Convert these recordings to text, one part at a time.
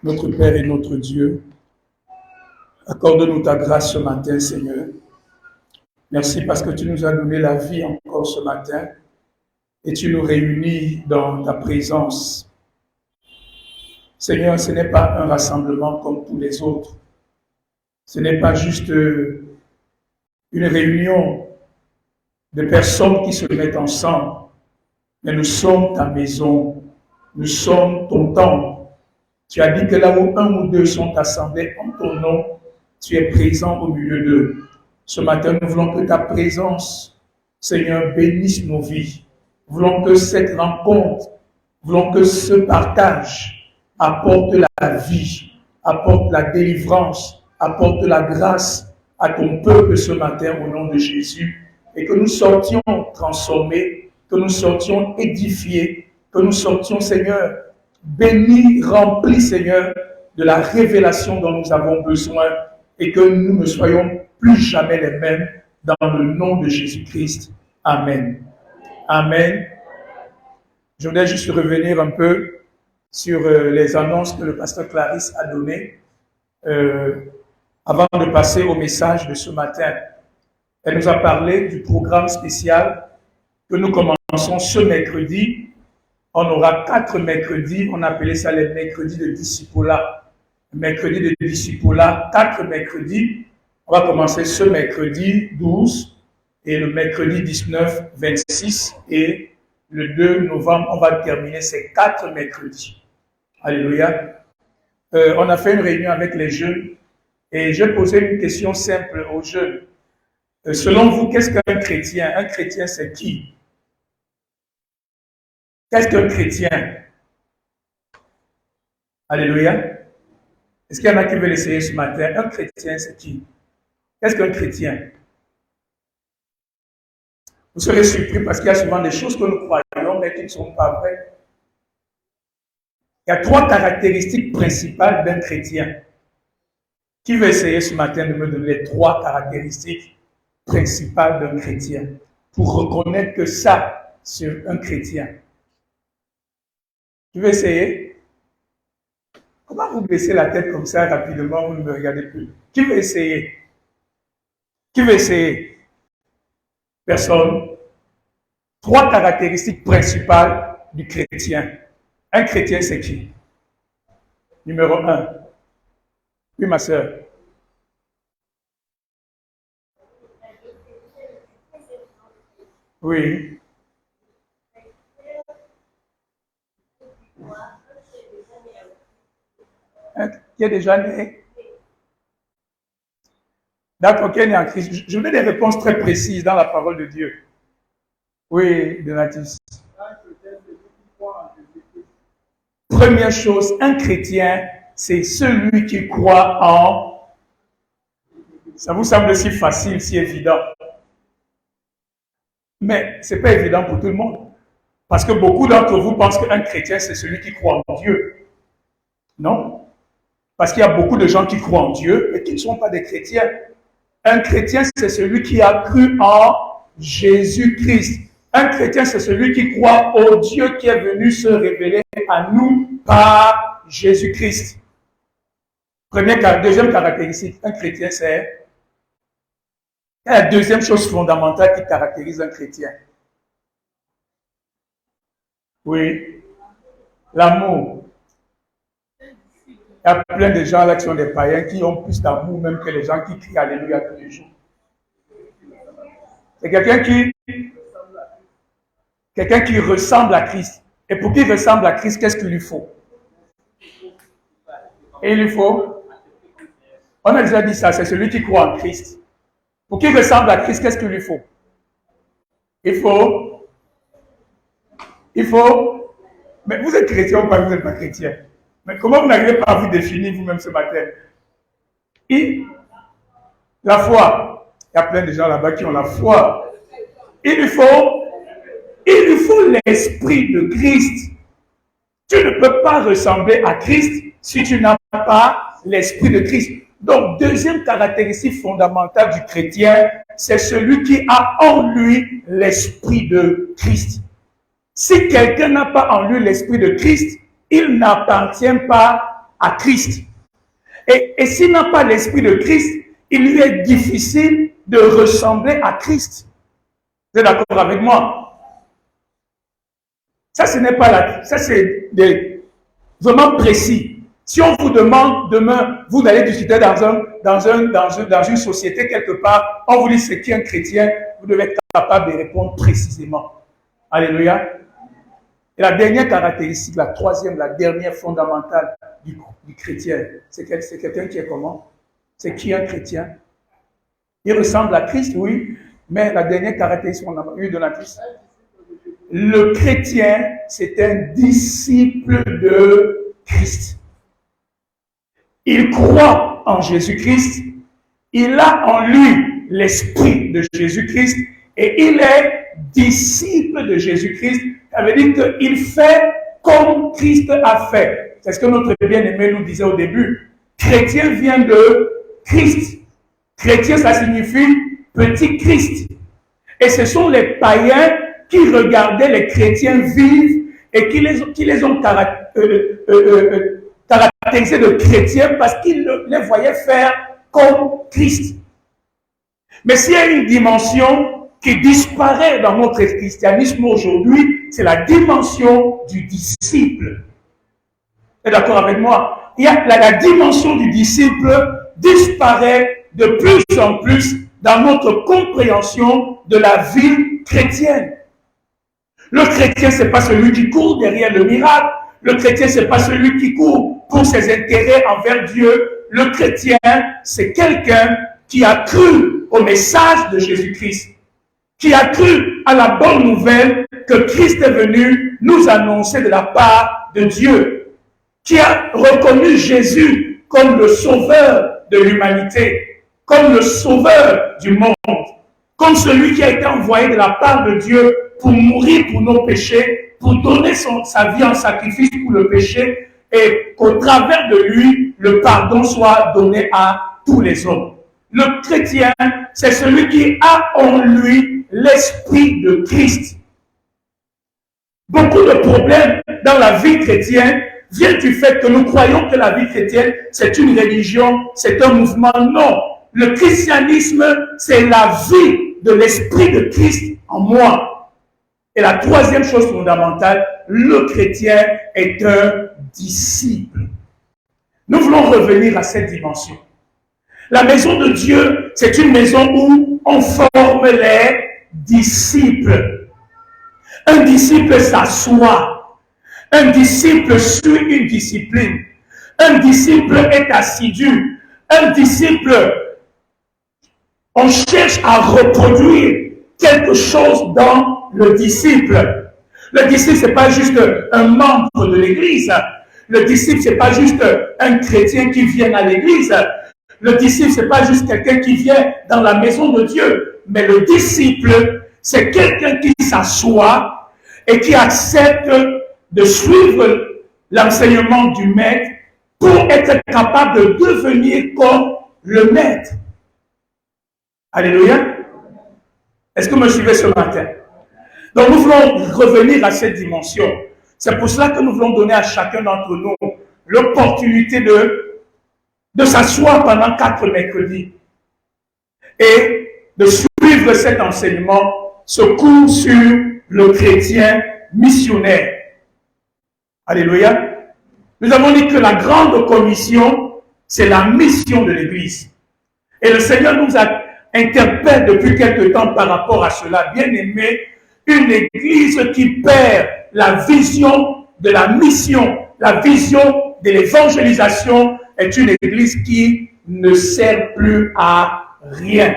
Notre Père et notre Dieu, accorde-nous ta grâce ce matin, Seigneur. Merci parce que tu nous as donné la vie encore ce matin et tu nous réunis dans ta présence. Seigneur, ce n'est pas un rassemblement comme tous les autres. Ce n'est pas juste une réunion de personnes qui se mettent ensemble, mais nous sommes ta maison, nous sommes ton temple. Tu as dit que là où un ou deux sont assemblés en ton nom, tu es présent au milieu d'eux. Ce matin, nous voulons que ta présence, Seigneur, bénisse nos vies. Nous voulons que cette rencontre, nous voulons que ce partage apporte la vie, apporte la délivrance, apporte la grâce à ton peuple ce matin au nom de Jésus. Et que nous sortions transformés, que nous sortions édifiés, que nous sortions, Seigneur, bénis, remplis, Seigneur, de la révélation dont nous avons besoin et que nous ne soyons plus jamais les mêmes dans le nom de Jésus-Christ. Amen. Amen. Je voudrais juste revenir un peu sur les annonces que le pasteur Clarisse a données avant de passer au message de ce matin. Elle nous a parlé du programme spécial que nous commençons ce mercredi. On aura 4 mercredis, on appelait ça les mercredis de discipulat. Mercredi de discipulat, 4 mercredis. On va commencer ce mercredi 12 et le mercredi 19, 26 et le 2 novembre, on va terminer ces 4 mercredis. Alléluia. On a fait une réunion avec les jeunes et j'ai posé une question simple aux jeunes. Selon vous, qu'est-ce qu'un chrétien? Un chrétien, c'est qui? Qu'est-ce qu'un chrétien? Alléluia. Est-ce qu'il y en a qui veulent essayer ce matin? Un chrétien, c'est qui? Qu'est-ce qu'un chrétien? Vous serez surpris parce qu'il y a souvent des choses que nous croyons, mais qui ne sont pas vraies. Il y a 3 caractéristiques principales d'un chrétien. Qui veut essayer ce matin de me donner les 3 caractéristiques principales d'un chrétien pour reconnaître que ça, c'est un chrétien? Qui veut essayer? Comment vous baissez la tête comme ça rapidement, vous ne me regardez plus? Qui veut essayer? Qui veut essayer? Personne. 3 caractéristiques principales du chrétien. Un chrétien, c'est qui? Numéro 1. Oui, ma soeur. Oui. Qui est déjà né? D'accord, qui est né en Christ. Je veux des réponses très précises dans la parole de Dieu. Oui, Donatus. Première chose, un chrétien, c'est celui qui croit en... Ça vous semble si facile, si évident. Mais ce n'est pas évident pour tout le monde. Parce que beaucoup d'entre vous pensent qu'un chrétien, c'est celui qui croit en Dieu. Non. Parce qu'il y a beaucoup de gens qui croient en Dieu et qui ne sont pas des chrétiens. Un chrétien, c'est celui qui a cru en Jésus-Christ. Un chrétien, c'est celui qui croit au Dieu qui est venu se révéler à nous par Jésus-Christ. Deuxième caractéristique, un chrétien, c'est la deuxième chose fondamentale qui caractérise un chrétien. Oui, l'amour. Il y a plein de gens là qui sont des païens qui ont plus d'amour même que les gens qui crient Alléluia tous les jours. C'est quelqu'un qui ressemble à Christ. Et pour qu'il ressemble à Christ, qu'est-ce qu'il lui faut? Et il lui faut? On a déjà dit ça, c'est celui qui croit en Christ. Pour qu'il ressemble à Christ, qu'est-ce qu'il lui faut? Il faut? Mais vous êtes chrétien ou pas, vous n'êtes pas chrétien? Mais comment vous n'arrivez pas à vous définir vous-même ce matin? La foi. Il y a plein de gens là-bas qui ont la foi. Il lui faut l'esprit de Christ. Tu ne peux pas ressembler à Christ si tu n'as pas l'esprit de Christ. Donc, deuxième caractéristique fondamentale du chrétien, c'est celui qui a en lui l'esprit de Christ. Si quelqu'un n'a pas en lui l'esprit de Christ, il n'appartient pas à Christ. Et s'il n'a pas l'esprit de Christ, il lui est difficile de ressembler à Christ. Vous êtes d'accord avec moi? Ça, ce n'est pas la... Ça, c'est vraiment précis. Si on vous demande demain, vous allez discuter dans une société quelque part, on vous dit c'est qui un chrétien, vous devez être capable de répondre précisément. Alléluia. Et la dernière caractéristique, la troisième, la dernière fondamentale du chrétien, c'est quelqu'un qui est comment? C'est qui un chrétien? Il ressemble à Christ, oui, mais la dernière caractéristique fondamentale de la Christ, le chrétien, c'est un disciple de Christ. Il croit en Jésus-Christ, il a en lui l'esprit de Jésus-Christ et il est disciple de Jésus-Christ. Ça veut dire qu'il fait comme Christ a fait. C'est ce que notre bien-aimé nous disait au début. Chrétien vient de Christ. Chrétien, ça signifie petit Christ. Et ce sont les païens qui regardaient les chrétiens vivre et qui les ont caractérisés de chrétiens parce qu'ils les voyaient faire comme Christ. Mais s'il y a une dimension qui disparaît dans notre christianisme aujourd'hui, c'est la dimension du disciple. Vous êtes d'accord avec moi? La dimension du disciple disparaît de plus en plus dans notre compréhension de la vie chrétienne. Le chrétien, ce n'est pas celui qui court derrière le miracle. Le chrétien, ce n'est pas celui qui court pour ses intérêts envers Dieu. Le chrétien, c'est quelqu'un qui a cru au message de Jésus-Christ, qui a cru à la bonne nouvelle que Christ est venu nous annoncer de la part de Dieu, qui a reconnu Jésus comme le sauveur de l'humanité, comme le sauveur du monde, comme celui qui a été envoyé de la part de Dieu pour mourir pour nos péchés, pour donner sa vie en sacrifice pour le péché, et qu'au travers de lui, le pardon soit donné à tous les hommes. Le chrétien, c'est celui qui a en lui l'esprit de Christ. Beaucoup de problèmes dans la vie chrétienne viennent du fait que nous croyons que la vie chrétienne, c'est une religion, c'est un mouvement. Non, le christianisme, c'est la vie de l'esprit de Christ en moi. Et la troisième chose fondamentale, le chrétien est un disciple. Nous voulons revenir à cette dimension. La maison de Dieu, c'est une maison où on forme les disciples. Un disciple s'assoit. Un disciple suit une discipline. Un disciple est assidu. Un disciple, on cherche à reproduire quelque chose dans le disciple. Le disciple, ce n'est pas juste un membre de l'église. Le disciple, ce n'est pas juste un chrétien qui vient à l'église. Le disciple, ce n'est pas juste quelqu'un qui vient dans la maison de Dieu. Mais le disciple, c'est quelqu'un qui s'assoit et qui accepte de suivre l'enseignement du maître pour être capable de devenir comme le maître. Alléluia. Est-ce que vous me suivez ce matin? Donc nous voulons revenir à cette dimension. C'est pour cela que nous voulons donner à chacun d'entre nous l'opportunité de s'asseoir pendant 4 mercredis et de suivre cet enseignement, ce cours sur le chrétien missionnaire. Alléluia. Nous avons dit que la grande commission, c'est la mission de l'Église. Et le Seigneur nous interpelle depuis quelque temps par rapport à cela. Bien aimé, une Église qui perd la vision de la mission, la vision de l'évangélisation, est une Église qui ne sert plus à rien.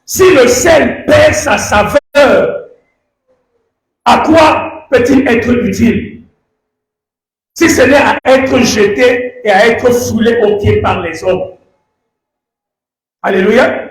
Si le sel perd sa saveur, à quoi peut-il être utile? Si ce n'est à être jeté et à être foulé aux pieds par les hommes. Alléluia.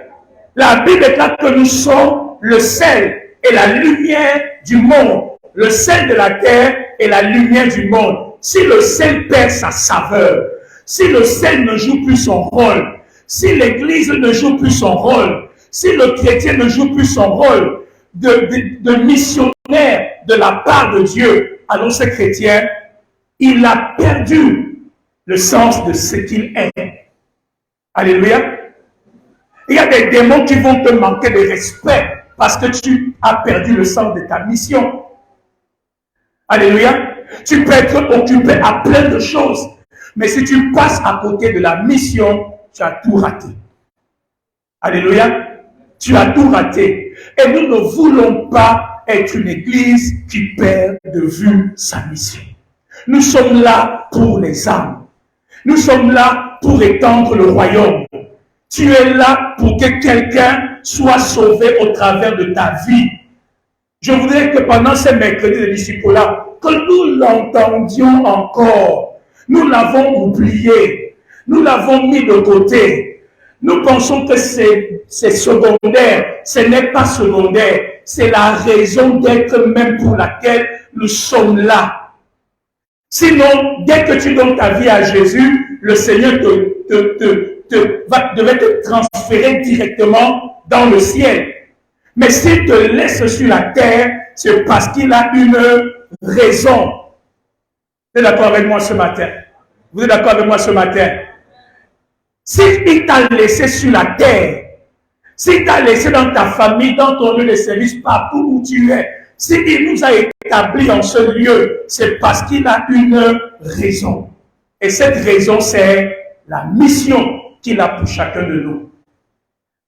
La Bible déclare que nous sommes le sel et la lumière du monde. Le sel de la terre et la lumière du monde. Si le sel perd sa saveur, si le sel ne joue plus son rôle, si l'Église ne joue plus son rôle, si le chrétien ne joue plus son rôle de missionnaire de la part de Dieu, alors ce chrétien, il a perdu le sens de ce qu'il est. Alléluia. Il y a des démons qui vont te manquer de respect parce que tu as perdu le sens de ta mission. Alléluia. Tu peux être occupé à plein de choses, mais si tu passes à côté de la mission, tu as tout raté. Alléluia. Tu as tout raté. Et nous ne voulons pas être une église qui perd de vue sa mission. Nous sommes là pour les âmes. Nous sommes là pour étendre le royaume. Tu es là pour que quelqu'un soit sauvé au travers de ta vie. Je voudrais que pendant ces mercredis de disciple-là, que nous l'entendions encore. Nous l'avons oublié. Nous l'avons mis de côté. Nous pensons que c'est secondaire. Ce n'est pas secondaire. C'est la raison d'être même pour laquelle nous sommes là. Sinon, dès que tu donnes ta vie à Jésus, le Seigneur devait te transférer directement dans le ciel. Mais s'il te laisse sur la terre, c'est parce qu'il a une raison. Vous êtes d'accord avec moi ce matin? Vous êtes d'accord avec moi ce matin? S'il t'a laissé sur la terre, s'il t'a laissé dans ta famille, dans ton lieu de service, partout où tu es, s'il nous a établis en ce lieu, c'est parce qu'il a une raison. Et cette raison, c'est la mission qu'il a pour chacun de nous.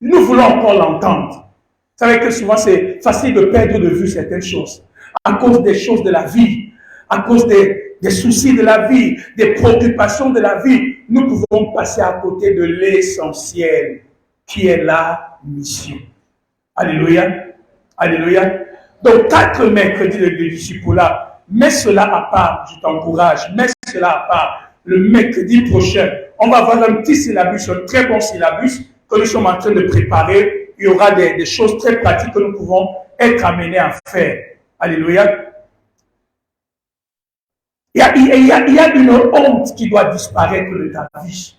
Nous voulons encore l'entendre. Vous savez que souvent, c'est facile de perdre de vue certaines choses. À cause des choses de la vie, à cause des soucis de la vie, des préoccupations de la vie, nous pouvons passer à côté de l'essentiel, qui est la mission. Alléluia. Alléluia. Donc, 4 mercredis de disciple-là, mets cela à part, je t'encourage, mets cela à part. Le mercredi prochain, on va avoir un petit syllabus, un très bon syllabus que nous sommes en train de préparer. Il y aura des choses très pratiques que nous pouvons être amenés à faire. Alléluia. Il y a une honte qui doit disparaître de ta vie.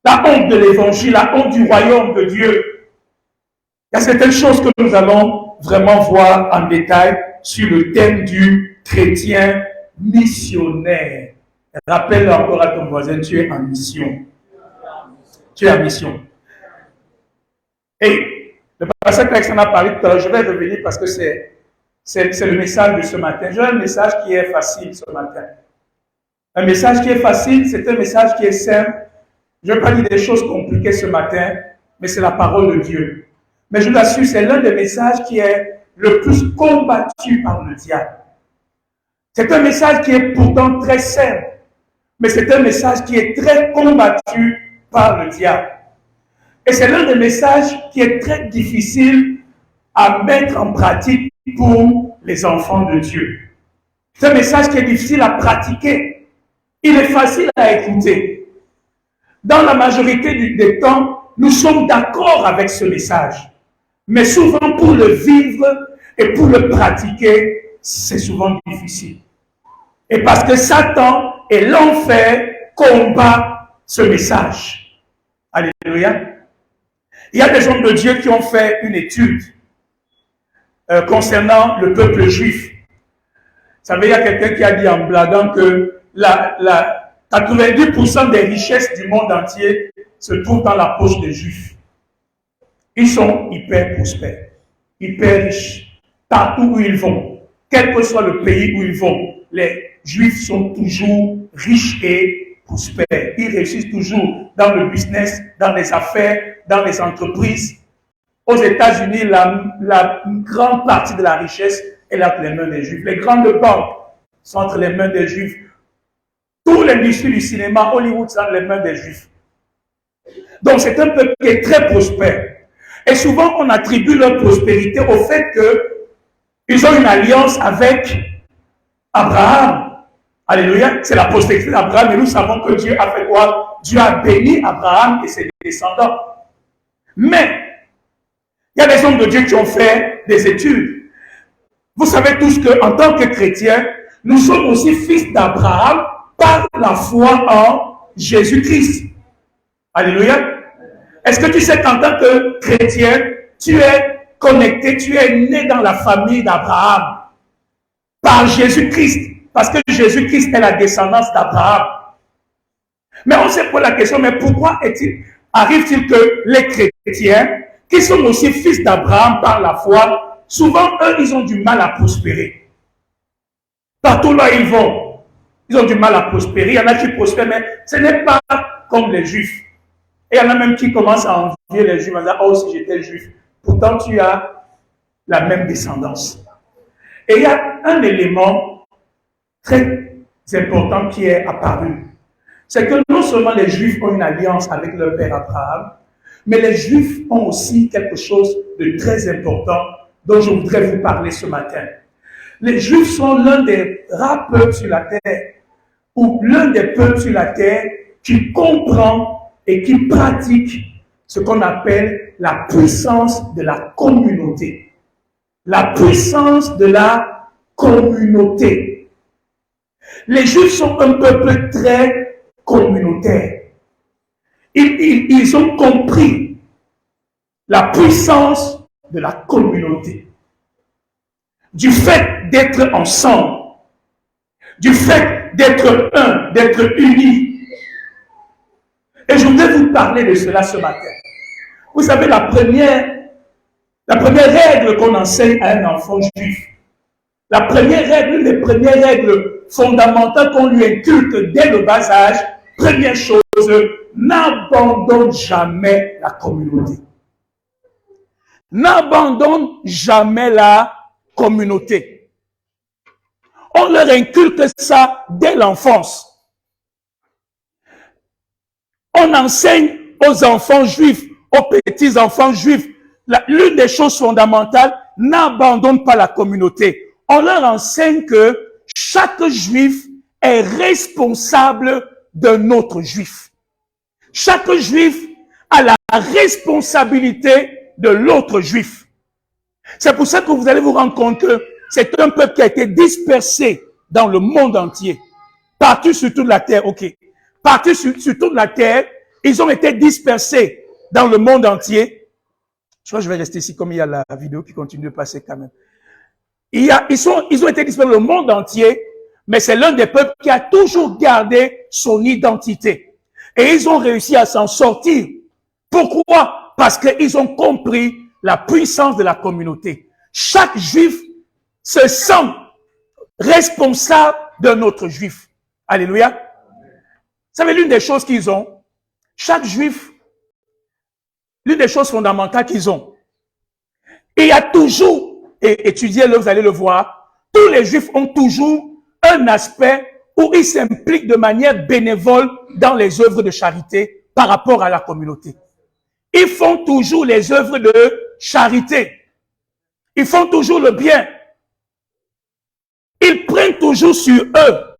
La honte de l'évangile, la honte du royaume de Dieu. Il y a certaines choses que nous allons vraiment voir en détail sur le thème du chrétien missionnaire. Rappelle encore à ton voisin, tu es en mission. Tu es en mission. Et le pasteur Alexandre a parlé tout à l'heure, je vais revenir parce que c'est le message de ce matin. J'ai un message qui est facile ce matin. Un message qui est facile, c'est un message qui est simple. Je ne vais pas dire des choses compliquées ce matin, mais c'est la parole de Dieu. Mais je vous assure, c'est l'un des messages qui est le plus combattu par le diable. C'est un message qui est pourtant très simple, mais c'est un message qui est très combattu par le diable. Et c'est l'un des messages qui est très difficile à mettre en pratique pour les enfants de Dieu. C'est un message qui est difficile à pratiquer. Il est facile à écouter. Dans la majorité des temps, nous sommes d'accord avec ce message. Mais souvent, pour le vivre et pour le pratiquer, c'est souvent difficile. Et parce que Satan et l'enfer combattent ce message. Alléluia. Il y a des hommes de Dieu qui ont fait une étude concernant le peuple juif. Vous savez, il y a quelqu'un qui a dit en blaguant que 90% des richesses du monde entier se trouvent dans la poche des juifs. Ils sont hyper prospères, hyper riches, partout où ils vont. Quel que soit le pays où ils vont, les juifs sont toujours riches et prospères. Ils réussissent toujours dans le business, dans les affaires, dans les entreprises. Aux États-Unis, la grande partie de la richesse est entre les mains des Juifs. Les grandes banques sont entre les mains des Juifs. Toute l'industrie du cinéma, Hollywood, sont entre les mains des Juifs. Donc, c'est un peuple qui est très prospère. Et souvent, on attribue leur prospérité au fait qu'ils ont une alliance avec Abraham. Alléluia. C'est la postérité d'Abraham. Et nous savons que Dieu a fait quoi? Dieu a béni Abraham et ses descendants. Mais, il y a des hommes de Dieu qui ont fait des études. Vous savez tous qu'en tant que chrétiens, nous sommes aussi fils d'Abraham par la foi en Jésus-Christ. Alléluia. Est-ce que tu sais qu'en tant que chrétien, tu es connecté, tu es né dans la famille d'Abraham? par Jésus-Christ, parce que Jésus-Christ est la descendance d'Abraham. Mais on se pose la question, mais pourquoi arrive-t-il que les chrétiens, qui sont aussi fils d'Abraham par la foi, souvent, eux, ils ont du mal à prospérer. Partout là ils vont, ils ont du mal à prospérer. Il y en a qui prospèrent, mais ce n'est pas comme les Juifs. Et il y en a même qui commencent à envier les Juifs en disant, oh, si j'étais Juif. Pourtant, tu as la même descendance. Et il y a un élément très important qui est apparu. C'est que non seulement les Juifs ont une alliance avec leur père Abraham, mais les Juifs ont aussi quelque chose de très important dont je voudrais vous parler ce matin. Les Juifs sont l'un des rares peuples sur la terre, ou l'un des peuples sur la terre qui comprend et qui pratique ce qu'on appelle la puissance de la communauté. La puissance de la communauté. Les Juifs sont un peuple très communautaire. Ils ont compris la puissance de la communauté. Du fait d'être ensemble, du fait d'être un, d'être unis. Et je voudrais vous parler de cela ce matin. Vous savez, la première règle qu'on enseigne à un enfant juif, la première règle, l'une des premières règles fondamentales qu'on lui inculque dès le bas âge, première chose, n'abandonne jamais la communauté. N'abandonne jamais la communauté. On leur inculque ça dès l'enfance. On enseigne aux enfants juifs, aux petits enfants juifs, l'une des choses fondamentales, n'abandonne pas la communauté. On leur enseigne que chaque juif est responsable d'un autre juif. Chaque juif a la responsabilité de l'autre juif. C'est pour ça que vous allez vous rendre compte que c'est un peuple qui a été dispersé dans le monde entier. Partout sur toute la terre, ok. Partout sur toute la terre, ils ont été dispersés dans le monde entier. Je crois que je vais rester ici comme il y a la vidéo qui continue de passer quand même. Ils ont été dispersés dans le monde entier, mais c'est l'un des peuples qui a toujours gardé son identité. Et ils ont réussi à s'en sortir. Pourquoi? Parce qu'ils ont compris la puissance de la communauté. Chaque juif se sent responsable d'un autre juif. Alléluia. Vous savez, l'une des choses qu'ils ont, chaque juif, l'une des choses fondamentales qu'ils ont, il y a toujours, et étudiez-le, vous allez le voir, tous les juifs ont toujours un aspect où ils s'impliquent de manière bénévole dans les œuvres de charité par rapport à la communauté. Ils font toujours les œuvres de charité. Ils font toujours le bien. Ils prennent toujours sur eux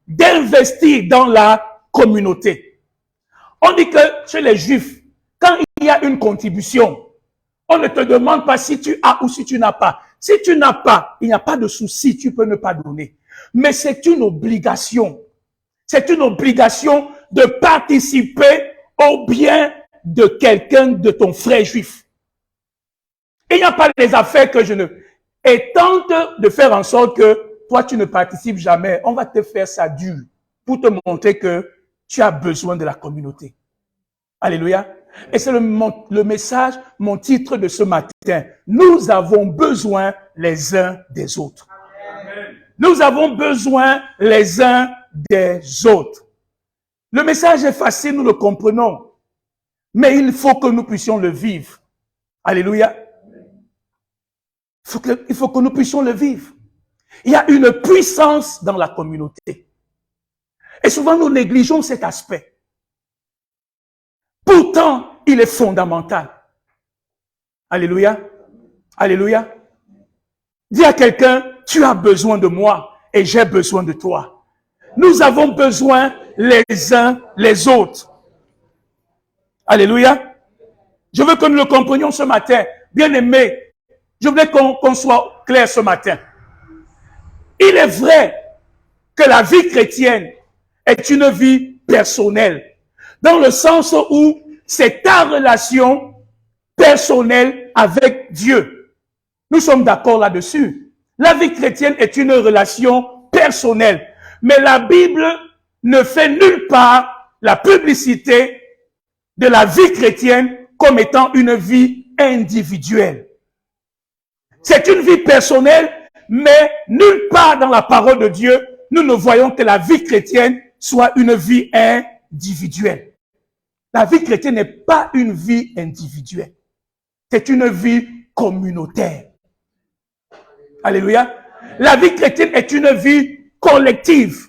d'investir dans la communauté. On dit que chez les Juifs, quand il y a une contribution, on ne te demande pas si tu as ou si tu n'as pas. Si tu n'as pas, il n'y a pas de souci, tu peux ne pas donner. Mais c'est une obligation. C'est une obligation de participer au bien de quelqu'un, de ton frère juif. Il n'y a pas des affaires que je ne... Et tente de faire en sorte que toi, tu ne participes jamais. On va te faire ça dur pour te montrer que tu as besoin de la communauté. Alléluia. Et c'est le message, mon titre de ce matin. Nous avons besoin les uns des autres. Amen. Nous avons besoin les uns des autres. Le message est facile, nous le comprenons. Mais il faut que nous puissions le vivre. Alléluia. Il faut que nous puissions le vivre. Il y a une puissance dans la communauté. Et souvent, nous négligeons cet aspect. Pourtant, il est fondamental. Alléluia. Alléluia. Dis à quelqu'un, tu as besoin de moi et j'ai besoin de toi. Nous avons besoin les uns les autres. Alléluia. Je veux que nous le comprenions ce matin. Bien-aimés, je voulais qu'on soit clair ce matin. Il est vrai que la vie chrétienne est une vie personnelle. Dans le sens où c'est ta relation personnelle avec Dieu. Nous sommes d'accord là-dessus. La vie chrétienne est une relation personnelle. Mais la Bible ne fait nulle part la publicité de la vie chrétienne comme étant une vie individuelle. C'est une vie personnelle, mais nulle part dans la parole de Dieu, nous ne voyons que la vie chrétienne soit une vie individuelle. La vie chrétienne n'est pas une vie individuelle. C'est une vie communautaire. Alléluia. La vie chrétienne est une vie collective.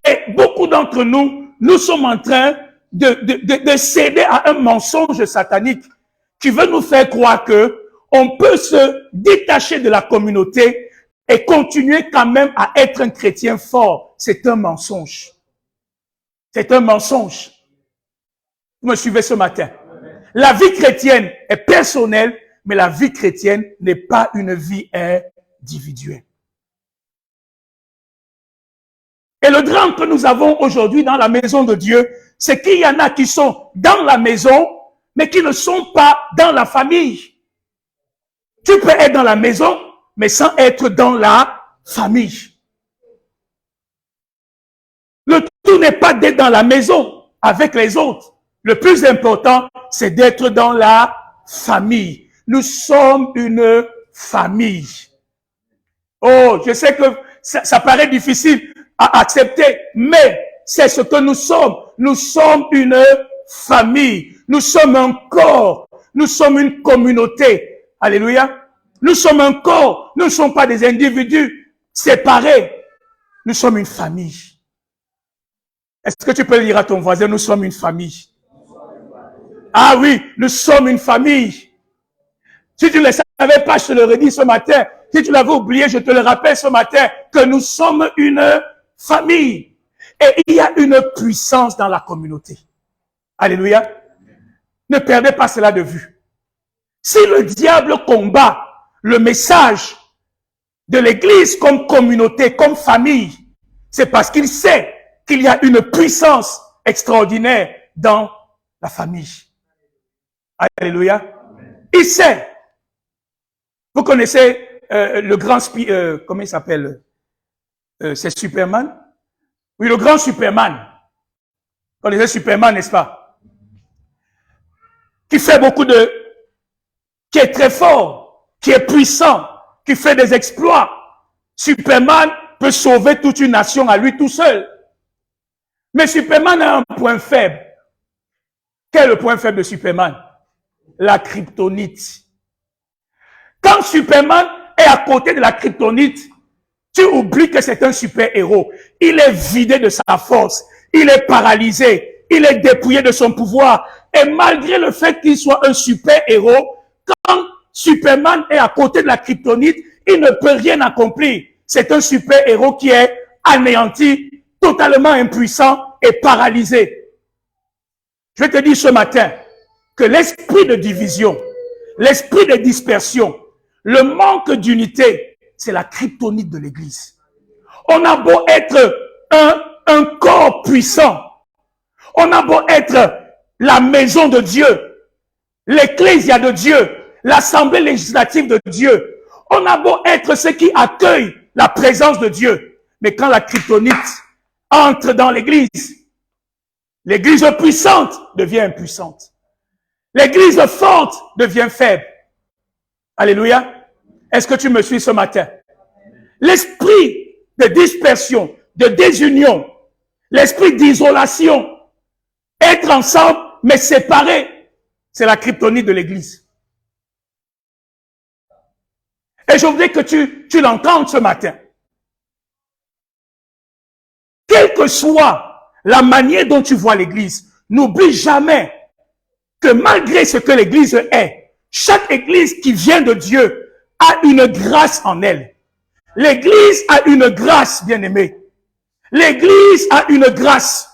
Et beaucoup d'entre nous, nous sommes en train de céder à un mensonge satanique qui veut nous faire croire que on peut se détacher de la communauté et continuer quand même à être un chrétien fort. C'est un mensonge. C'est un mensonge. Vous me suivez ce matin? La vie chrétienne est personnelle, mais la vie chrétienne n'est pas une vie individuelle. Et le drame que nous avons aujourd'hui dans la maison de Dieu, c'est qu'il y en a qui sont dans la maison, mais qui ne sont pas dans la famille. Tu peux être dans la maison, mais sans être dans la famille. Le tout n'est pas d'être dans la maison avec les autres. Le plus important, c'est d'être dans la famille. Nous sommes une famille. Oh, je sais que ça paraît difficile à accepter, mais c'est ce que nous sommes. Nous sommes une famille. Nous sommes un corps. Nous sommes une communauté. Alléluia. Nous sommes un corps. Nous ne sommes pas des individus séparés. Nous sommes une famille. Est-ce que tu peux dire à ton voisin, nous sommes une famille? Ah oui, nous sommes une famille. Si tu ne le savais pas, je te le redis ce matin. Si tu l'avais oublié, je te le rappelle ce matin, que nous sommes une famille. Et il y a une puissance dans la communauté. Alléluia. Ne perdez pas cela de vue. Si le diable combat le message de l'Église comme communauté, comme famille, c'est parce qu'il sait qu'il y a une puissance extraordinaire dans la famille. Alléluia. Il sait. Vous connaissez le grand, comment il s'appelle? C'est Superman? Oui, le grand Superman. Vous connaissez Superman, n'est-ce pas? Qui fait beaucoup de... qui est très fort, qui est puissant, qui fait des exploits. Superman peut sauver toute une nation à lui tout seul. Mais Superman a un point faible. Quel est le point faible de Superman? La kryptonite. Quand Superman est à côté de la kryptonite, tu oublies que c'est un super-héros. Il est vidé de sa force. Il est paralysé. Il est dépouillé de son pouvoir. Et malgré le fait qu'il soit un super-héros, quand Superman est à côté de la kryptonite, il ne peut rien accomplir. C'est un super-héros qui est anéanti, totalement impuissant et paralysé. Je vais te dire ce matin que l'esprit de division, l'esprit de dispersion, le manque d'unité, c'est la kryptonite de l'Église. On a beau être un corps puissant, on a beau être la maison de Dieu, l'Ecclésia de Dieu, l'Assemblée législative de Dieu, on a beau être ceux qui accueillent la présence de Dieu, mais quand la kryptonite entre dans l'Église, l'Église puissante devient impuissante. L'Église forte devient faible. Alléluia. Est-ce que tu me suis ce matin? L'esprit de dispersion, de désunion, l'esprit d'isolation, être ensemble mais séparés, c'est la kryptonite de l'Église. Et je voudrais que tu l'entendes ce matin. Quelle que soit la manière dont tu vois l'Église, n'oublie jamais que malgré ce que l'Église est, chaque Église qui vient de Dieu a une grâce en elle. L'Église a une grâce, bien-aimé. L'Église a une grâce.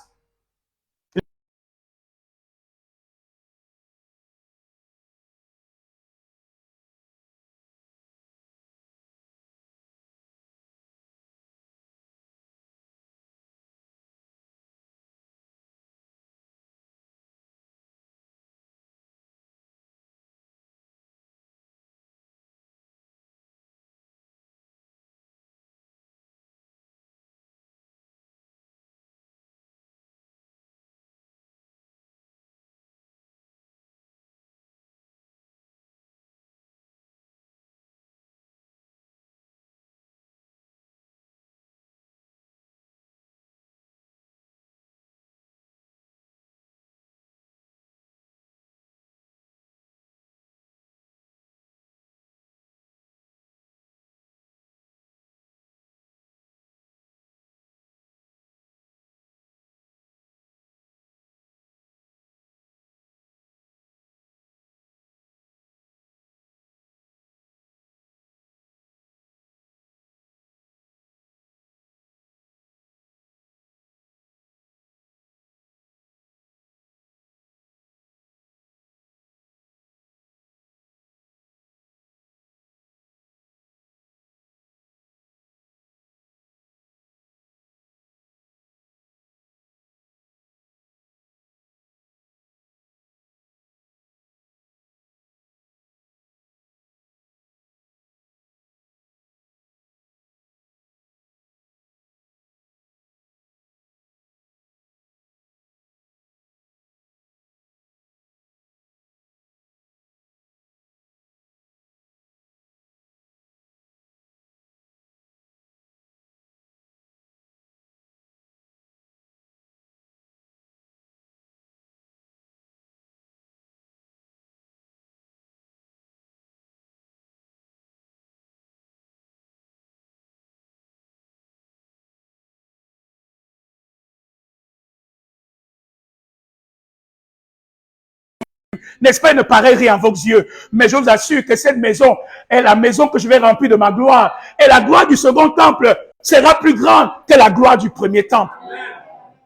n'est-ce pas, elle ne paraît rien à vos yeux. Mais je vous assure que cette maison est la maison que je vais remplir de ma gloire. Et la gloire du second temple sera plus grande que la gloire du premier temple.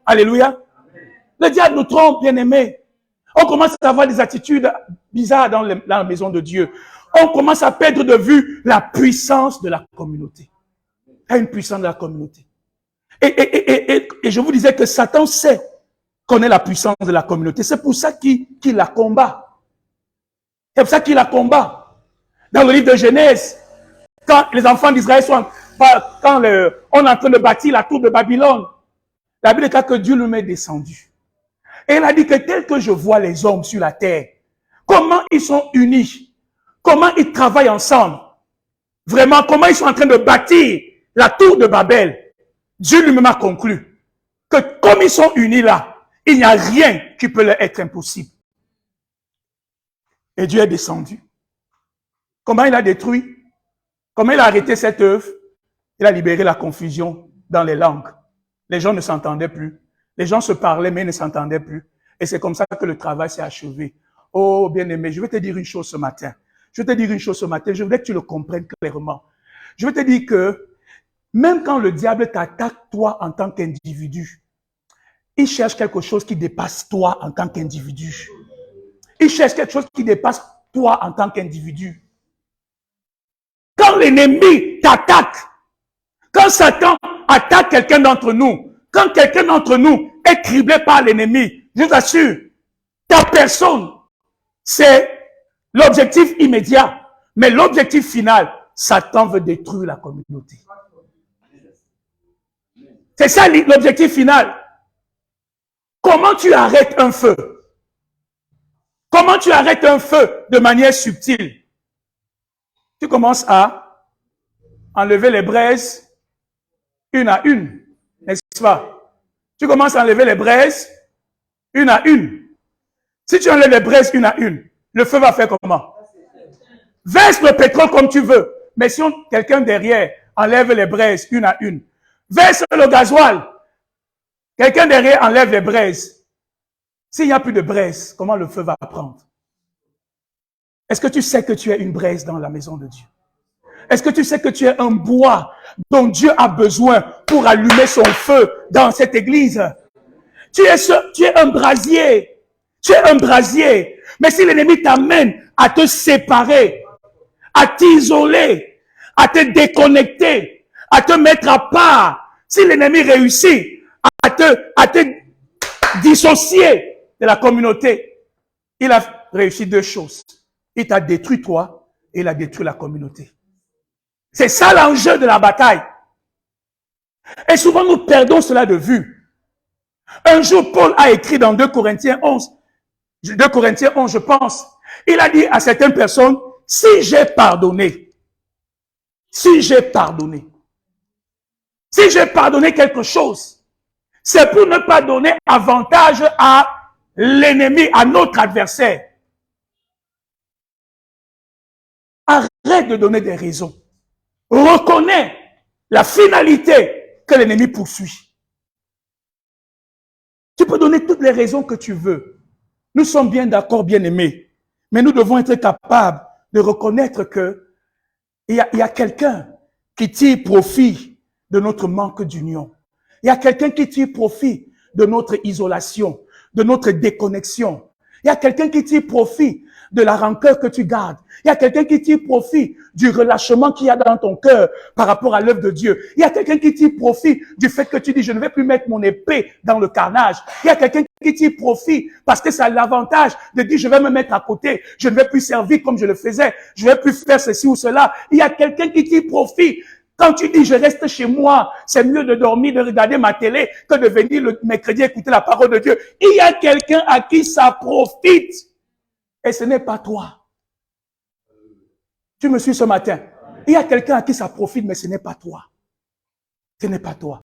Alléluia. Le diable nous trompe, bien-aimés. On commence à avoir des attitudes bizarres dans la maison de Dieu. On commence à perdre de vue la puissance de la communauté. Il y a une puissance de la communauté. Et je vous disais que Satan sait connaît la puissance de la communauté. C'est pour ça qu'il la combat. C'est pour ça qu'il la combat. Dans le livre de Genèse, quand les enfants d'Israël sont, quand on est en train de bâtir la tour de Babylone, la Bible dit que Dieu lui est descendu. Et il a dit que tel que je vois les hommes sur la terre, comment ils sont unis, comment ils travaillent ensemble, vraiment, comment ils sont en train de bâtir la tour de Babel, Dieu lui-même a conclu que comme ils sont unis là, il n'y a rien qui peut leur être impossible. Et Dieu est descendu. Comment il a détruit? Comment il a arrêté cette œuvre? Il a libéré la confusion dans les langues. Les gens ne s'entendaient plus. Les gens se parlaient mais ne s'entendaient plus. Et c'est comme ça que le travail s'est achevé. Oh, bien-aimé, je vais te dire une chose ce matin. Je vais te dire une chose ce matin. Je voudrais que tu le comprennes clairement. Je vais te dire que même quand le diable t'attaque toi en tant qu'individu, il cherche quelque chose qui dépasse toi en tant qu'individu. Il cherche quelque chose qui dépasse toi en tant qu'individu. Quand l'ennemi t'attaque, quand Satan attaque quelqu'un d'entre nous, quand quelqu'un d'entre nous est criblé par l'ennemi, je vous assure, ta personne, c'est l'objectif immédiat. Mais l'objectif final, Satan veut détruire la communauté. C'est ça l'objectif final. Comment tu arrêtes un feu? Comment tu arrêtes un feu de manière subtile? Tu commences à enlever les braises une à une, n'est-ce pas? Tu commences à enlever les braises une à une. Si tu enlèves les braises une à une, le feu va faire comment? Verse le pétrole comme tu veux. Mais si quelqu'un derrière enlève les braises une à une, verse le gasoil. Quelqu'un derrière enlève les braises. S'il n'y a plus de braise, comment le feu va prendre? Est-ce que tu sais que tu es une braise dans la maison de Dieu? Est-ce que tu sais que tu es un bois dont Dieu a besoin pour allumer son feu dans cette église? Tu es un brasier. Tu es un brasier. Mais si l'ennemi t'amène à te séparer, à t'isoler, à te déconnecter, à te mettre à part, si l'ennemi réussit à te dissocier de la communauté, il a réussi deux choses. Il t'a détruit toi et il a détruit la communauté. C'est ça l'enjeu de la bataille. Et souvent nous perdons cela de vue. Un jour, Paul a écrit dans 2 Corinthiens 11, je pense, il a dit à certaines personnes, si j'ai pardonné quelque chose, c'est pour ne pas donner avantage à l'ennemi, à notre adversaire. Arrête de donner des raisons. Reconnais la finalité que l'ennemi poursuit. Tu peux donner toutes les raisons que tu veux. Nous sommes bien d'accord, bien-aimés. Mais nous devons être capables de reconnaître que il y a quelqu'un qui tire profit de notre manque d'union. Il y a quelqu'un qui tire profit de notre isolation, de notre déconnexion. Il y a quelqu'un qui tire profit de la rancœur que tu gardes. Il y a quelqu'un qui tire profit du relâchement qu'il y a dans ton cœur par rapport à l'œuvre de Dieu. Il y a quelqu'un qui tire profit du fait que tu dis, je ne vais plus mettre mon épée dans le carnage. Il y a quelqu'un qui tire profit parce que ça a l'avantage de dire, je vais me mettre à côté. Je ne vais plus servir comme je le faisais. Je ne vais plus faire ceci ou cela. Il y a quelqu'un qui tire profit. Quand tu dis, je reste chez moi, c'est mieux de dormir, de regarder ma télé, que de venir le mercredi écouter la parole de Dieu. Il y a quelqu'un à qui ça profite. Et ce n'est pas toi. Tu me suis ce matin. Il y a quelqu'un à qui ça profite, mais ce n'est pas toi. Ce n'est pas toi.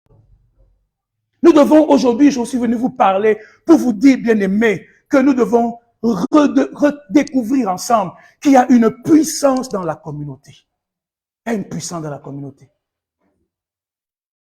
Nous devons aujourd'hui, je suis venu vous parler pour vous dire, bien-aimés, que nous devons redécouvrir ensemble qu'il y a une puissance dans la communauté. Il y a une puissance dans la communauté.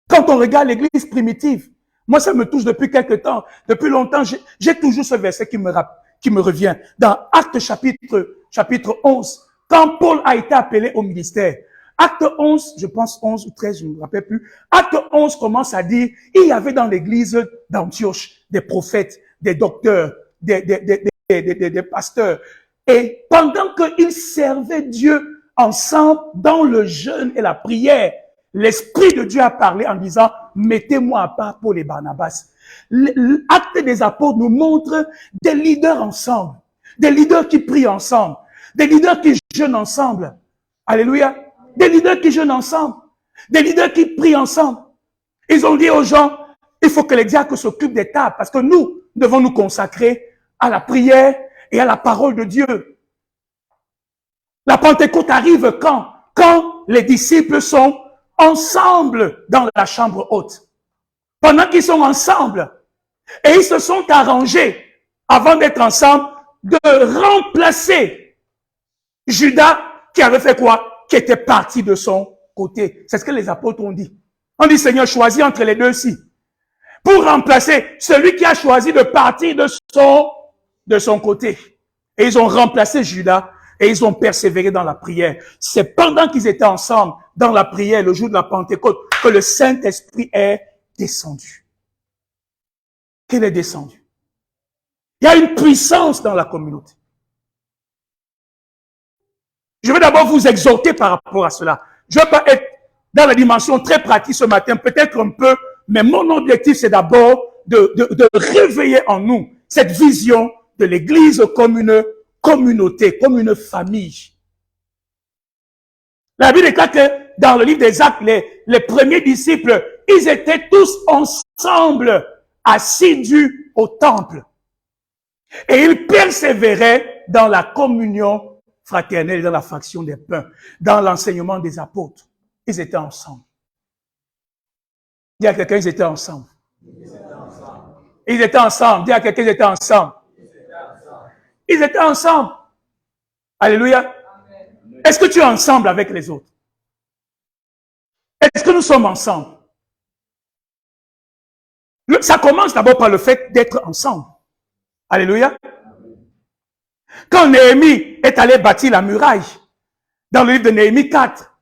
Quand on regarde l'église primitive, moi ça me touche depuis quelque temps, depuis longtemps, j'ai toujours ce verset qui qui me revient. Dans Actes chapitre 11, quand Paul a été appelé au ministère, Acte 11, je pense 11 ou 13, je ne me rappelle plus. Acte 11 commence à dire, il y avait dans l'église d'Antioche des prophètes, des docteurs, des pasteurs. Et pendant qu'ils servaient Dieu ensemble dans le jeûne et la prière, l'Esprit de Dieu a parlé en disant, mettez-moi à part Paul et Barnabas. L'acte des apôtres nous montre des leaders ensemble, des leaders qui prient ensemble, des leaders qui jeûnent ensemble. Alléluia. Des leaders qui jeûnent ensemble, des leaders qui prient ensemble. Ils ont dit aux gens, il faut que les diacres s'occupent des tables parce que nous devons nous consacrer à la prière et à la parole de Dieu. La Pentecôte arrive quand? Quand les disciples sont ensemble dans la chambre haute. Pendant qu'ils sont ensemble et ils se sont arrangés avant d'être ensemble de remplacer Judas qui avait fait quoi? Qui était parti de son côté. C'est ce que les apôtres ont dit. On dit, Seigneur, choisis entre les deux-ci. Pour remplacer celui qui a choisi de partir de son côté. Et ils ont remplacé Judas et ils ont persévéré dans la prière. C'est pendant qu'ils étaient ensemble dans la prière, le jour de la Pentecôte, que le Saint-Esprit est descendu. Qu'il est descendu. Il y a une puissance dans la communauté. Je vais d'abord vous exhorter par rapport à cela. Je ne vais pas être dans la dimension très pratique ce matin, peut-être un peu, mais mon objectif, c'est d'abord de réveiller en nous cette vision de l'Église comme une communauté, comme une famille. La Bible déclare que dans le livre des Actes, les premiers disciples, ils étaient tous ensemble, assidus au temple. Et ils persévéraient dans la communion fraternelle, dans la fraction des pains, dans l'enseignement des apôtres. Ils étaient ensemble. Dis à quelqu'un, ils étaient ensemble. Ils étaient ensemble. Dis à quelqu'un, ils étaient ensemble. Ils étaient ensemble. Alléluia. Est-ce que tu es ensemble avec les autres? Est-ce que nous sommes ensemble? Ça commence d'abord par le fait d'être ensemble. Alléluia. Quand Néhémie est allé bâtir la muraille, dans le livre de Néhémie 4,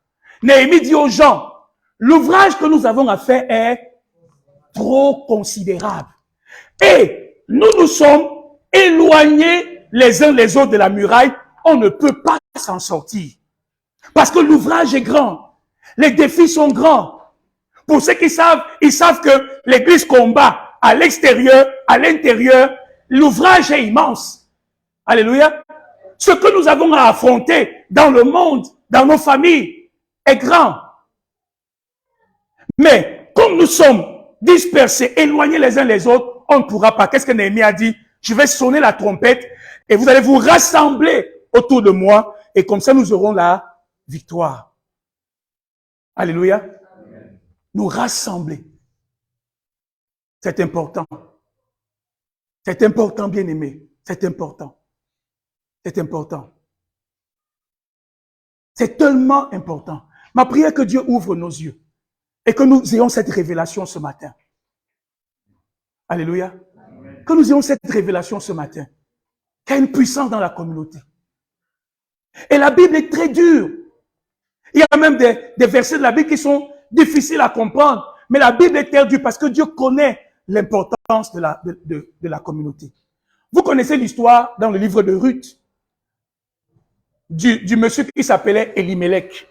Néhémie dit aux gens, l'ouvrage que nous avons à faire est trop considérable. Et nous sommes éloignés les uns les autres de la muraille, on ne peut pas s'en sortir. Parce que l'ouvrage est grand, les défis sont grands. Pour ceux qui savent, ils savent que l'église combat à l'extérieur, à l'intérieur, l'ouvrage est immense. Alléluia. Ce que nous avons à affronter dans le monde, dans nos familles, est grand. Mais comme nous sommes dispersés, éloignés les uns les autres, on ne pourra pas. Qu'est-ce que Néhémie a dit? Je vais sonner la trompette et vous allez vous rassembler autour de moi et comme ça nous aurons la victoire. Alléluia. Nous rassembler. C'est important. C'est important, bien-aimé. C'est important. C'est important. C'est tellement important. Ma prière est que Dieu ouvre nos yeux et que nous ayons cette révélation ce matin. Alléluia. Amen. Que nous ayons cette révélation ce matin. Qu'il y a une puissance dans la communauté. Et la Bible est très dure. Il y a même des versets de la Bible qui sont difficiles à comprendre. Mais la Bible est très dure parce que Dieu connaît l'importance de la communauté. Vous connaissez l'histoire dans le livre de Ruth du monsieur qui s'appelait Elimelech.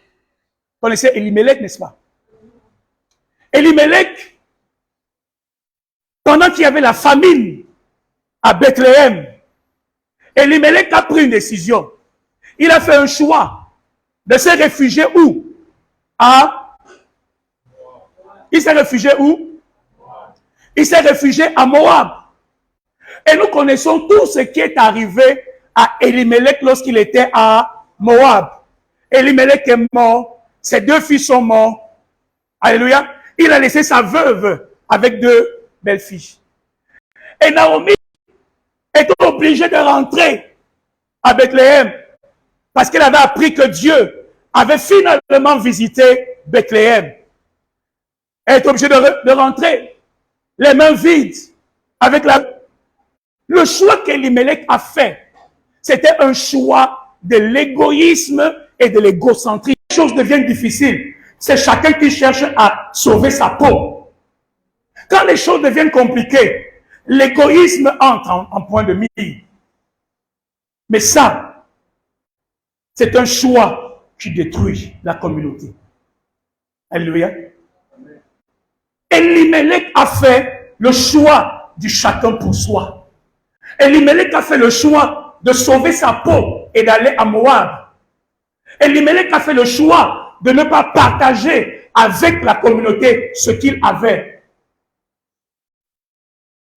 Vous connaissez Elimelech, n'est-ce pas? Elimelech, pendant qu'il y avait la famine à Bethléem, Elimelech a pris une décision. Il a fait un choix de se réfugier où? Il s'est réfugié où? Il s'est réfugié à Moab. Et nous connaissons tout ce qui est arrivé à Elimelech lorsqu'il était à Moab. Elimelech est mort, ses deux fils sont morts. Alléluia. Il a laissé sa veuve avec deux belles filles. Et Naomi était obligée de rentrer à Bethléem parce qu'elle avait appris que Dieu avait finalement visité Bethléem. Elle est obligée de rentrer les mains vides avec la... Le choix qu'Elimelech a fait, c'était un choix de l'égoïsme et de l'égocentrisme. Les choses deviennent difficiles. C'est chacun qui cherche à sauver sa peau. Quand les choses deviennent compliquées, l'égoïsme entre en point de mire. Mais ça, c'est un choix qui détruit la communauté. Alléluia. Elimelech a fait le choix du chacun pour soi. Elimelech a fait le choix de sauver sa peau et d'aller à Moab. Elimelech a fait le choix de ne pas partager avec la communauté ce qu'il avait.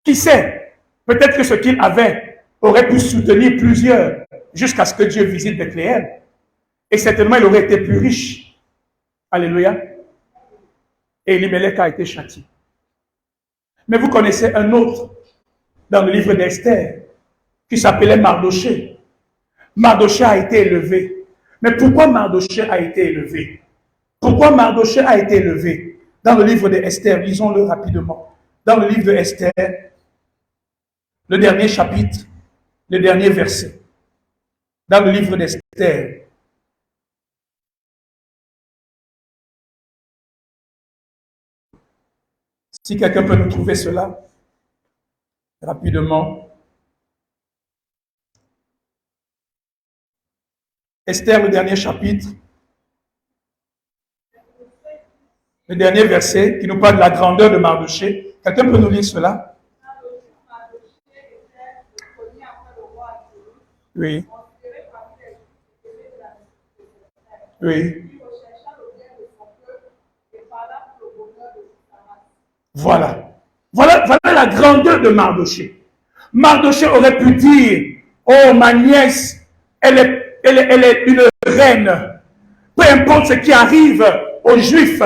Qui sait, peut-être que ce qu'il avait aurait pu soutenir plusieurs jusqu'à ce que Dieu visite Bethléem. Et certainement, il aurait été plus riche. Alléluia. Et Elimelech a été châtié. Mais vous connaissez un autre dans le livre d'Esther qui s'appelait Mardochée. Mardochée a été élevé. Mais pourquoi Mardochée a été élevé? Pourquoi Mardochée a été élevé? Dans le livre d'Esther, lisons-le rapidement. Dans le livre d'Esther, le dernier chapitre, le dernier verset. Dans le livre d'Esther. Si quelqu'un peut nous trouver cela, rapidement. Esther, le dernier chapitre, le dernier verset qui nous parle de la grandeur de Mardochée. Quelqu'un peut nous lire cela? Oui. Oui. Voilà. Voilà la grandeur de Mardochée. Mardochée aurait pu dire, oh, ma nièce, elle est une reine. Peu importe ce qui arrive aux Juifs,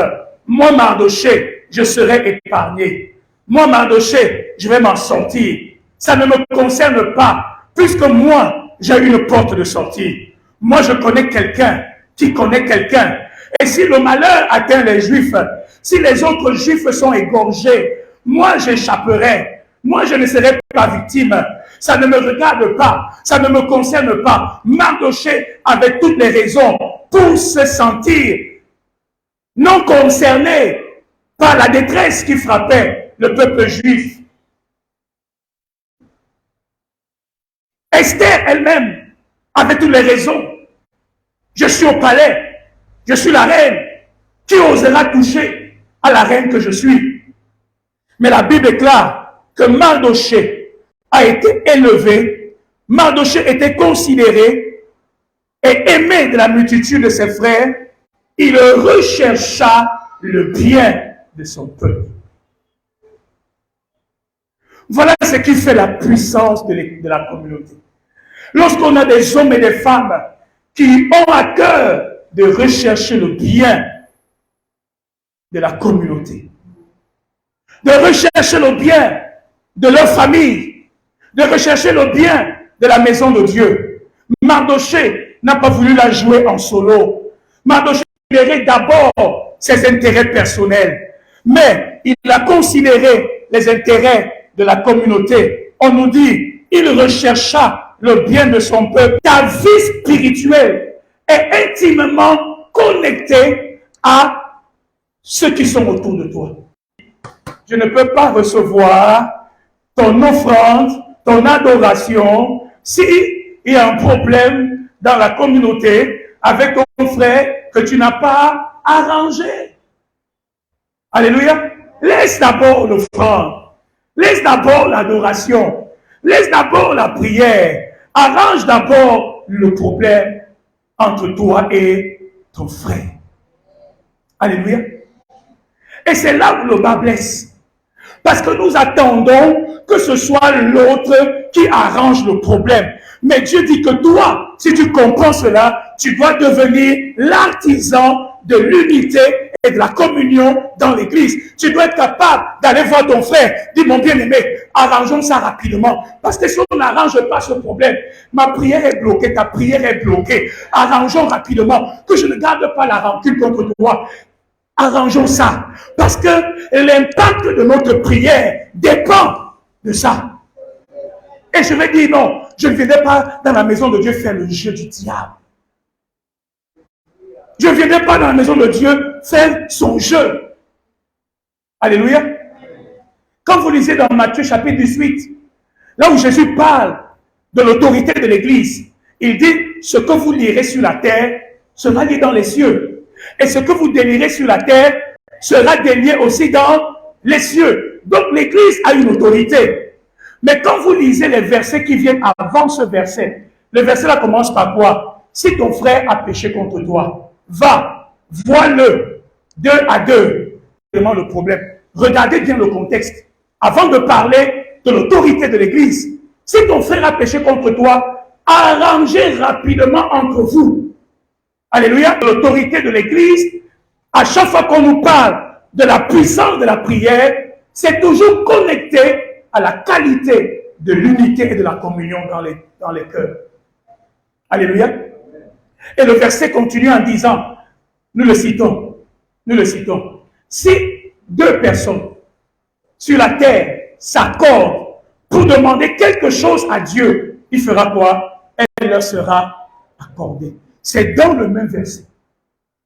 moi, Mardochée, je serai épargné. Moi, Mardochée, je vais m'en sortir. Ça ne me concerne pas, puisque moi, j'ai une porte de sortie. Moi, je connais quelqu'un qui connaît quelqu'un. Et si le malheur atteint les Juifs, si les autres Juifs sont égorgés, moi, j'échapperai. Moi, je ne serai pas victime. Ça ne me regarde pas. Ça ne me concerne pas. Mardochée avait toutes les raisons pour se sentir non concerné par la détresse qui frappait le peuple juif. Esther elle-même avait toutes les raisons. Je suis au palais. Je suis la reine. Qui osera toucher à la reine que je suis? Mais la Bible déclare que Mardochée a été élevé. Mardochée était considéré et aimé de la multitude de ses frères. Il rechercha le bien de son peuple. Voilà ce qui fait la puissance de la communauté. Lorsqu'on a des hommes et des femmes qui ont à cœur de rechercher le bien de la communauté, de rechercher le bien de leur famille, de rechercher le bien de la maison de Dieu. Mardochée n'a pas voulu la jouer en solo. Mardochée considérait d'abord ses intérêts personnels, mais il a considéré les intérêts de la communauté. On nous dit, il rechercha le bien de son peuple. Ta vie spirituelle est intimement connectée à ceux qui sont autour de toi. Je ne peux pas recevoir ton offrande, ton adoration, s'il y a un problème dans la communauté avec ton frère que tu n'as pas arrangé. Alléluia. Laisse d'abord l'offrande. Laisse d'abord l'adoration. Laisse d'abord la prière. Arrange d'abord le problème entre toi et ton frère. Alléluia. Et c'est là où le bas blesse. Parce que nous attendons que ce soit l'autre qui arrange le problème. Mais Dieu dit que toi, si tu comprends cela, tu dois devenir l'artisan de l'unité et de la communion dans l'église. Tu dois être capable d'aller voir ton frère, dire mon bien-aimé, arrangeons ça rapidement. Parce que si on n'arrange pas ce problème, ma prière est bloquée, ta prière est bloquée. Arrangeons rapidement, que je ne garde pas la rancune contre toi. Arrangeons ça, parce que l'impact de notre prière dépend de ça. Et je vais dire non, je ne viendrai pas dans la maison de Dieu faire le jeu du diable. Je ne viendrai pas dans la maison de Dieu faire son jeu. Alléluia. Quand vous lisez dans Matthieu chapitre 18, là où Jésus parle de l'autorité de l'Église, il dit, ce que vous lirez sur la terre sera lié dans les cieux. Et ce que vous délirez sur la terre sera délié aussi dans les cieux. Donc l'Église a une autorité. Mais quand vous lisez les versets qui viennent avant ce verset, le verset là commence par quoi? Si ton frère a péché contre toi, va, vois-le, 2 à 2. C'est vraiment le problème. Regardez bien le contexte. Avant de parler de l'autorité de l'Église, si ton frère a péché contre toi, arrangez rapidement entre vous. Alléluia. L'autorité de l'Église, à chaque fois qu'on nous parle de la puissance de la prière, c'est toujours connecté à la qualité de l'unité et de la communion dans les cœurs. Alléluia. Et le verset continue en disant, nous le citons, si 2 personnes sur la terre s'accordent pour demander quelque chose à Dieu, il fera quoi? Elle leur sera accordée. C'est dans le même verset.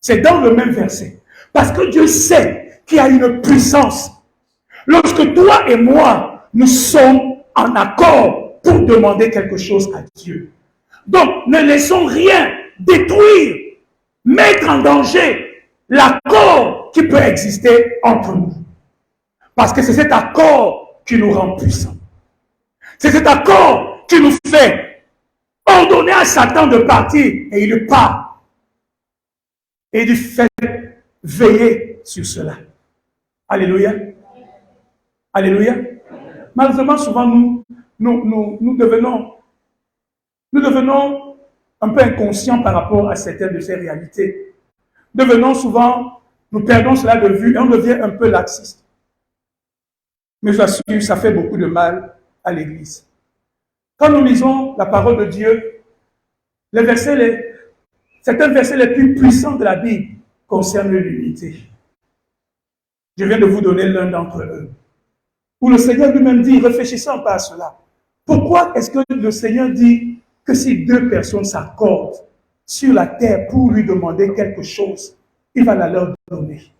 C'est dans le même verset. Parce que Dieu sait qu'il y a une puissance. Lorsque toi et moi, nous sommes en accord pour demander quelque chose à Dieu. Donc, ne laissons rien détruire, mettre en danger l'accord qui peut exister entre nous. Parce que c'est cet accord qui nous rend puissants. C'est cet accord qui nous fait ordonner à Satan de partir et il part. Et il fait veiller sur cela. Alléluia. Alléluia. Malheureusement, souvent, nous devenons un peu inconscients par rapport à certaines de ces réalités. Nous perdons cela de vue et on devient un peu laxiste. Mais j'assure, ça fait beaucoup de mal à l'Église. Quand nous lisons la parole de Dieu, certains versets les plus puissants de la Bible concernent l'unité. Je viens de vous donner l'un d'entre eux. Où le Seigneur lui-même dit, réfléchissons pas à cela. Pourquoi est-ce que le Seigneur dit que si 2 personnes s'accordent sur la terre pour lui demander quelque chose, il va la leur donner?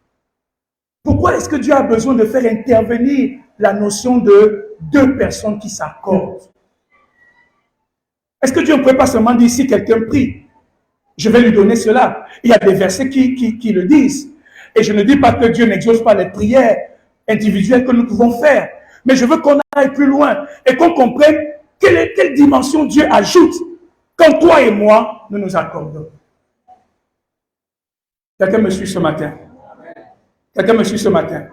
Pourquoi est-ce que Dieu a besoin de faire intervenir la notion de 2 personnes qui s'accordent? Est-ce que Dieu ne peut pas seulement dire si quelqu'un prie, je vais lui donner cela? Il y a des versets qui le disent. Et je ne dis pas que Dieu n'exauce pas les prières individuelles que nous pouvons faire. Mais je veux qu'on aille plus loin et qu'on comprenne quelle dimension Dieu ajoute quand toi et moi, nous nous accordons. Quelqu'un me suit ce matin? Quelqu'un me suit ce matin?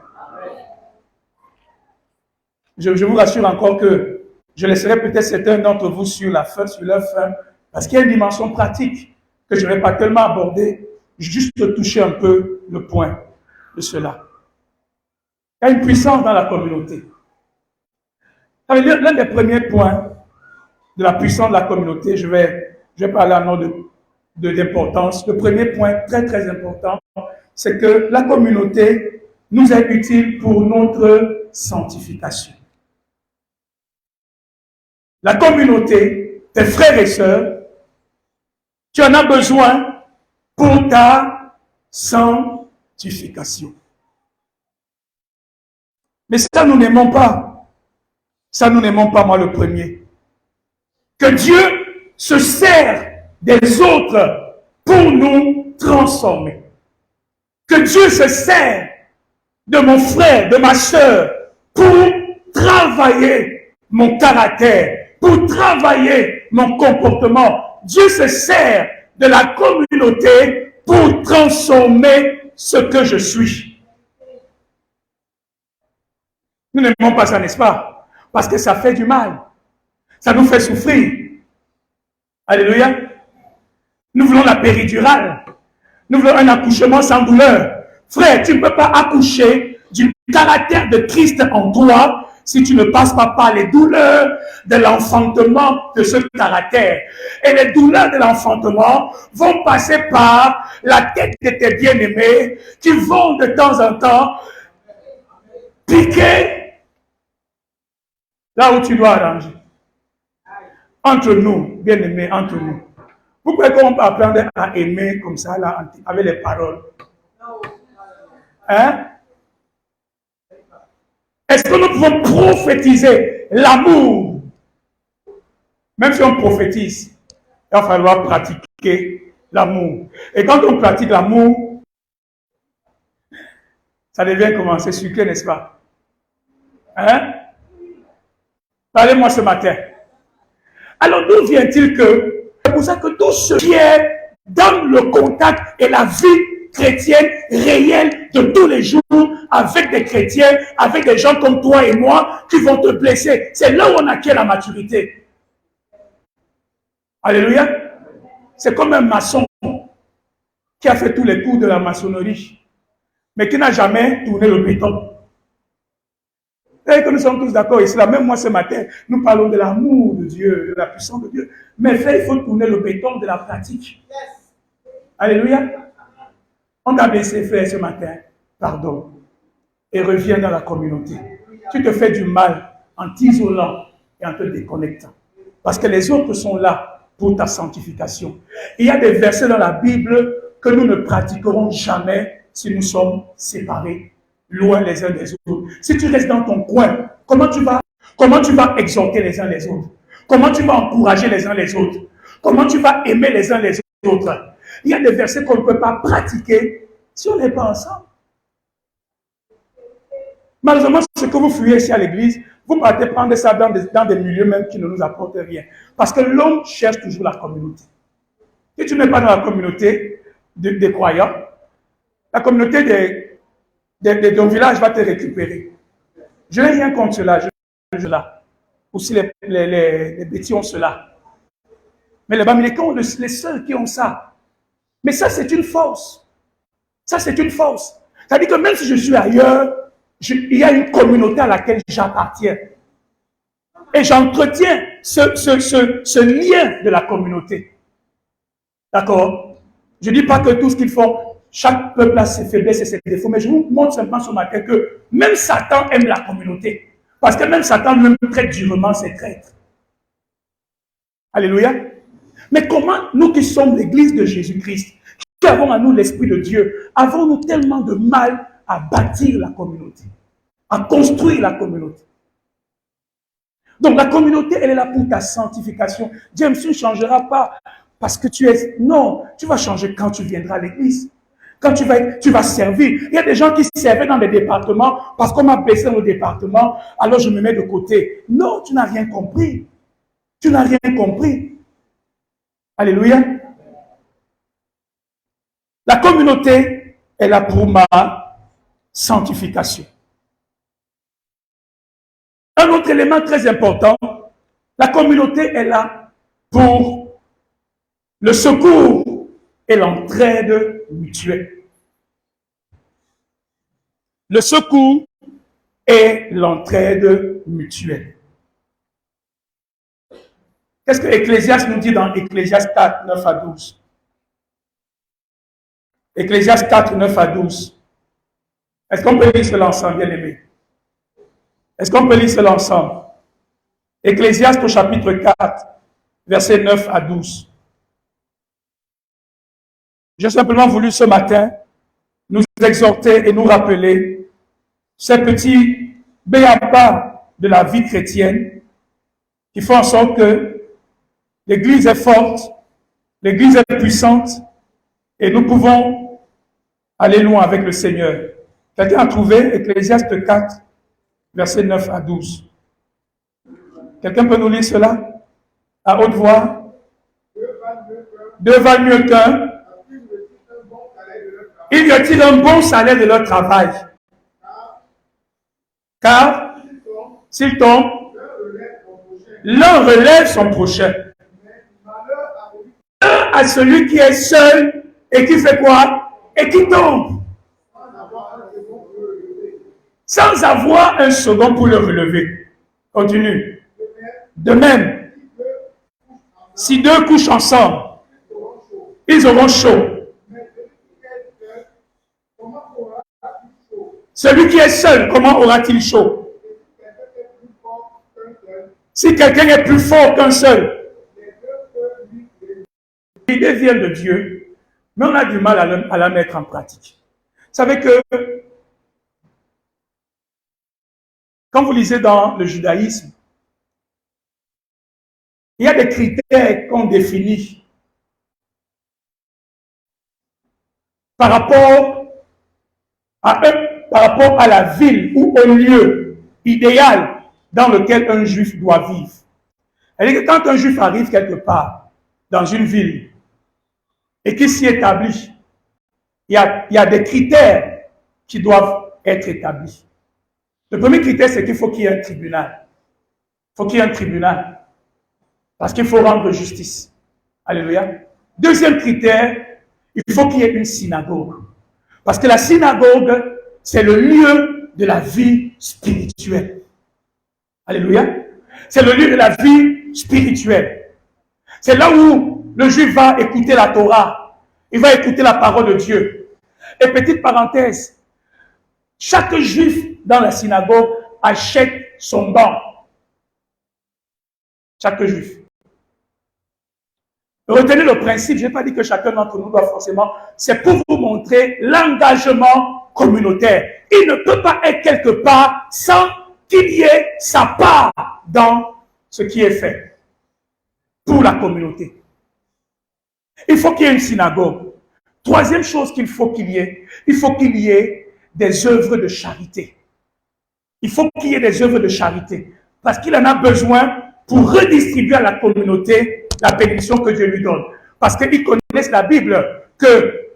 Je vous rassure encore que je laisserai peut-être certains d'entre vous sur leur faim, parce qu'il y a une dimension pratique que je ne vais pas tellement aborder, juste toucher un peu le point de cela. Il y a une puissance dans la communauté. L'un des premiers points de la puissance de la communauté, je vais parler en ordre d'importance. Le premier point très très important, c'est que la communauté nous est utile pour notre sanctification. La communauté, tes frères et sœurs, tu en as besoin pour ta sanctification. Mais ça, nous n'aimons pas. Ça, nous n'aimons pas, moi le premier. Que Dieu se sert des autres pour nous transformer. Que Dieu se sert de mon frère, de ma sœur, pour travailler mon caractère, pour travailler mon comportement. Dieu se sert de la communauté pour transformer ce que je suis. Nous n'aimons pas ça, n'est-ce pas? Parce que ça fait du mal. Ça nous fait souffrir. Alléluia. Nous voulons la péridurale. Nous voulons un accouchement sans douleur. Frère, tu ne peux pas accoucher du caractère de Christ en toi si tu ne passes pas par les douleurs de l'enfantement de ce caractère. Et les douleurs de l'enfantement vont passer par la tête de tes bien-aimés qui vont de temps en temps piquer là où tu dois arranger. Entre nous, bien aimés, entre nous. Vous croyez qu'on peut apprendre à aimer comme ça, là, avec les paroles? Hein? Est-ce que nous pouvons prophétiser l'amour? Même si on prophétise, il va falloir pratiquer l'amour. Et quand on pratique l'amour, ça devient comment? C'est sucré, n'est-ce pas? Hein? Parlez-moi ce matin. Alors d'où vient-il que c'est pour ça que tout ce qui est dans le contact et la vie chrétienne réelle de tous les jours avec des chrétiens, avec des gens comme toi et moi qui vont te blesser. C'est là où on acquiert la maturité. Alléluia. C'est comme un maçon qui a fait tous les cours de la maçonnerie, mais qui n'a jamais tourné le béton. Et que nous sommes tous d'accord ici, là, même moi ce matin, nous parlons de l'amour de Dieu, de la puissance de Dieu. Mais frère, il faut tourner le béton de la pratique. Alléluia. On t'a blessé, frère, ce matin. Pardon. Et reviens dans la communauté. Tu te fais du mal en t'isolant et en te déconnectant. Parce que les autres sont là pour ta sanctification. Il y a des versets dans la Bible que nous ne pratiquerons jamais si nous sommes séparés, loin les uns des autres. Si tu restes dans ton coin, comment tu vas exhorter les uns les autres? Comment tu vas encourager les uns les autres? Comment tu vas aimer les uns les autres? Il y a des versets qu'on ne peut pas pratiquer si on n'est pas ensemble. Malheureusement, ce que vous fuyez ici à l'église, vous partez prendre ça dans des milieux même qui ne nous apportent rien. Parce que l'homme cherche toujours la communauté. Si tu n'es pas dans la communauté des croyants, la communauté de ton village va te récupérer. Je n'ai rien contre cela. Aussi les bêtis ont cela. Mais les Bamilekins ont les seuls qui ont ça. Mais ça, c'est une force. Ça, c'est une force. C'est-à-dire que même si je suis ailleurs, il y a une communauté à laquelle j'appartiens. Et j'entretiens ce lien de la communauté. D'accord? Je ne dis pas que tout ce qu'ils font, chaque peuple a ses faiblesses et ses défauts, mais je vous montre simplement ce matin que même Satan aime la communauté. Parce que même Satan lui traite durement ses traîtres. Alléluia. Mais comment nous qui sommes l'église de Jésus-Christ, qui avons à nous l'Esprit de Dieu, avons-nous tellement de mal à bâtir la communauté, à construire la communauté? Donc la communauté, elle est là pour ta sanctification. James, tu ne changeras pas parce que tu es... Non, tu vas changer quand tu viendras à l'église. Quand tu vas servir. Il y a des gens qui servaient dans des départements parce qu'on m'a baissé dans le département, alors je me mets de côté. Non, tu n'as rien compris. Tu n'as rien compris. Alléluia. La communauté est là pour ma sanctification. Un autre élément très important, la communauté est là pour le secours et l'entraide mutuelle. Le secours et l'entraide mutuelle. Qu'est-ce que Ecclésiaste nous dit dans Ecclésiaste 4, 9 à 12? Ecclésiaste 4, 9 à 12. Est-ce qu'on peut lire cela ensemble, bien aimé? Est-ce qu'on peut lire cela ensemble? Ecclésiaste au chapitre 4, versets 9 à 12. J'ai simplement voulu ce matin nous exhorter et nous rappeler ces petits béabas de la vie chrétienne qui font en sorte que l'Église est forte, l'Église est puissante et nous pouvons aller loin avec le Seigneur. Quelqu'un a trouvé Ecclésiaste 4, versets 9 à 12. Quelqu'un peut nous lire cela à haute voix? Deux valent mieux qu'un. Il y a-t-il un bon salaire de leur travail? Car s'il tombe, l'un relève son prochain. À celui qui est seul et qui fait quoi? Et qui tombe. Sans avoir un second pour le relever. Continue. De même, si deux couchent ensemble, ils auront chaud. Celui qui est seul, comment aura-t-il chaud? Si quelqu'un est plus fort qu'un seul, l'idée vient de Dieu, mais on a du mal à la mettre en pratique. Vous savez que quand vous lisez dans le judaïsme, il y a des critères qu'on définit par rapport à la ville ou au lieu idéal dans lequel un juif doit vivre. C'est-à-dire que quand un juif arrive quelque part, dans une ville, et qu'il s'y établit, il y a des critères qui doivent être établis. Le premier critère, c'est qu'il faut qu'il y ait un tribunal. Il faut qu'il y ait un tribunal. Parce qu'il faut rendre justice. Alléluia. Deuxième critère, il faut qu'il y ait une synagogue. Parce que la synagogue, c'est le lieu de la vie spirituelle. Alléluia. C'est le lieu de la vie spirituelle. C'est là où le juif va écouter la Torah. Il va écouter la parole de Dieu. Et petite parenthèse, chaque juif dans la synagogue achète son banc. Chaque juif. Retenez le principe, je n'ai pas dit que chacun d'entre nous doit forcément, c'est pour vous montrer l'engagement communautaire. Il ne peut pas être quelque part sans qu'il y ait sa part dans ce qui est fait pour la communauté. Il faut qu'il y ait une synagogue. Troisième chose qu'il faut qu'il y ait, il faut qu'il y ait des œuvres de charité. Il faut qu'il y ait des œuvres de charité parce qu'il en a besoin pour redistribuer à la communauté la bénédiction que Dieu lui donne. Parce qu'ils connaissent la Bible, que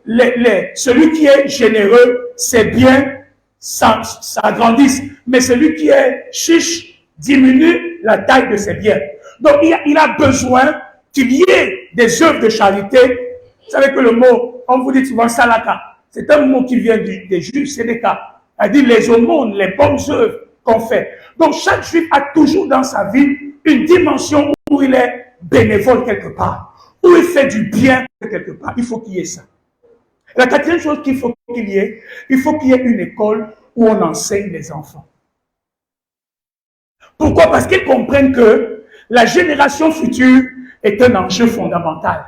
celui qui est généreux, c'est bien, ça grandisse. Mais celui qui est chiche diminue la taille de ses biens. Donc il a besoin qu'il y ait des œuvres de charité. Vous savez que le mot, on vous dit souvent salaka, c'est un mot qui vient des Juifs sénéca. Elle dit les aumônes, les bonnes œuvres qu'on fait. Donc chaque Juif a toujours dans sa vie une dimension où il est bénévole quelque part, où il fait du bien quelque part. Il faut qu'il y ait ça. La quatrième chose qu'il faut qu'il y ait, il faut qu'il y ait une école où on enseigne les enfants. Pourquoi? Parce qu'ils comprennent que la génération future est un enjeu fondamental.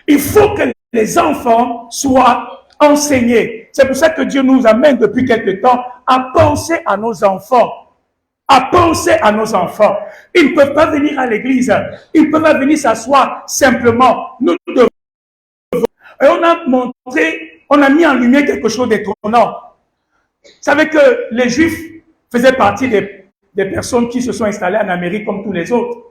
Il faut que les enfants soient enseignés. C'est pour ça que Dieu nous amène depuis quelque temps à penser à nos enfants. À penser à nos enfants. Ils ne peuvent pas venir à l'église. Ils ne peuvent pas venir s'asseoir simplement. Nous devons. Et on a mis en lumière quelque chose d'étonnant. Vous savez que les Juifs faisaient partie des personnes qui se sont installées en Amérique comme tous les autres.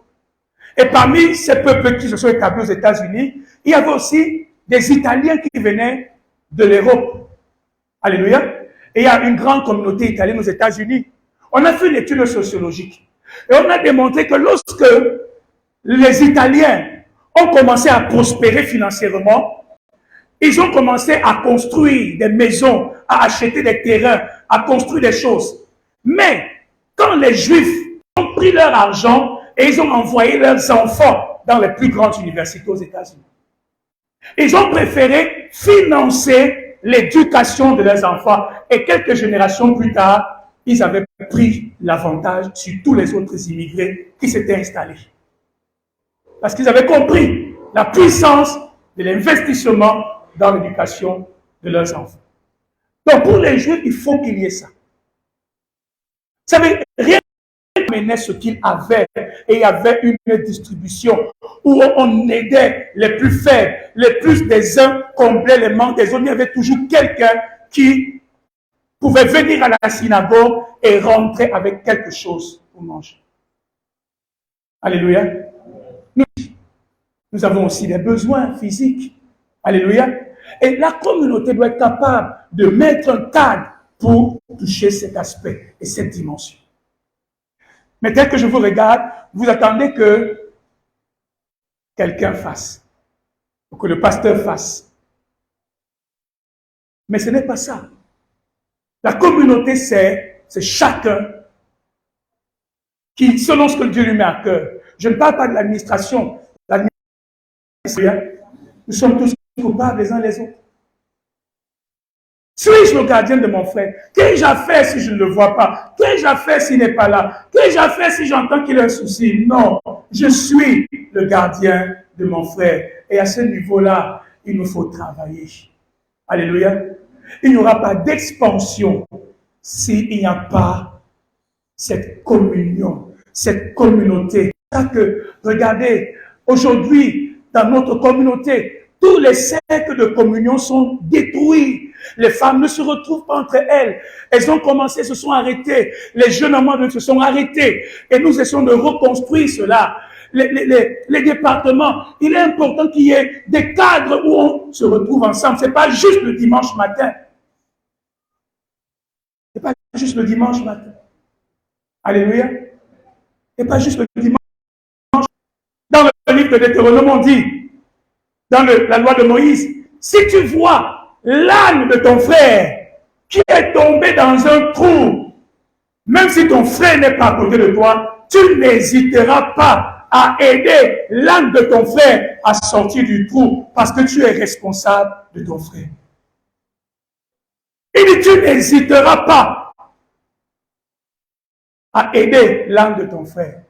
Et parmi ces peuples qui se sont établis aux États-Unis, il y avait aussi des Italiens qui venaient de l'Europe. Alléluia. Et il y a une grande communauté italienne aux États-Unis. On a fait une étude sociologique. Et on a démontré que lorsque les Italiens ont commencé à prospérer financièrement, ils ont commencé à construire des maisons, à acheter des terrains, à construire des choses. Mais quand les Juifs ont pris leur argent et ils ont envoyé leurs enfants dans les plus grandes universités aux États-Unis, ils ont préféré financer l'éducation de leurs enfants. Et quelques générations plus tard, ils avaient pris l'avantage sur tous les autres immigrés qui s'étaient installés. Parce qu'ils avaient compris la puissance de l'investissement dans l'éducation de leurs enfants. Donc pour les Juifs, il faut qu'il y ait ça. Vous savez, rien ne menait ce qu'ils avaient et il y avait une distribution où on aidait les plus faibles, les plus des uns comblait les manques des autres. Il y avait toujours quelqu'un qui pouvait venir à la synagogue et rentrer avec quelque chose pour manger. Alléluia. Nous avons aussi des besoins physiques. Alléluia. Et la communauté doit être capable de mettre un cadre pour toucher cet aspect et cette dimension. Mais tel que je vous regarde, vous attendez que quelqu'un fasse, ou que le pasteur fasse. Mais ce n'est pas ça. La communauté, c'est chacun qui, selon ce que Dieu lui met à cœur. Je ne parle pas de l'administration. Nous sommes tous coupables les uns les autres. Suis-je le gardien de mon frère? Qu'ai-je à faire si je ne le vois pas? Qu'ai-je à faire s'il n'est pas là? Qu'ai-je à faire si j'entends qu'il a un souci? Non, je suis le gardien de mon frère. Et à ce niveau-là, il nous faut travailler. Alléluia. Il n'y aura pas d'expansion s'il n'y a pas cette communion, cette communauté. Regardez, aujourd'hui, dans notre communauté, tous les cercles de communion sont détruits. Les femmes ne se retrouvent pas entre elles. Elles ont commencé, se sont arrêtées. Les jeunes amants se sont arrêtés. Et nous essayons de reconstruire cela. Les départements, il est important qu'il y ait des cadres où on se retrouve ensemble. Ce n'est pas juste le dimanche matin. Ce n'est pas juste le dimanche matin. Alléluia. Ce n'est pas juste le dimanche. Dans le livre de Deutéronome, on dit, dans la loi de Moïse, si tu vois l'âne de ton frère qui est tombé dans un trou, même si ton frère n'est pas à côté de toi, tu n'hésiteras pas à aider l'âne de ton frère à sortir du trou parce que tu es responsable de ton frère. Il dit, tu n'hésiteras pas à aider l'âne de ton frère.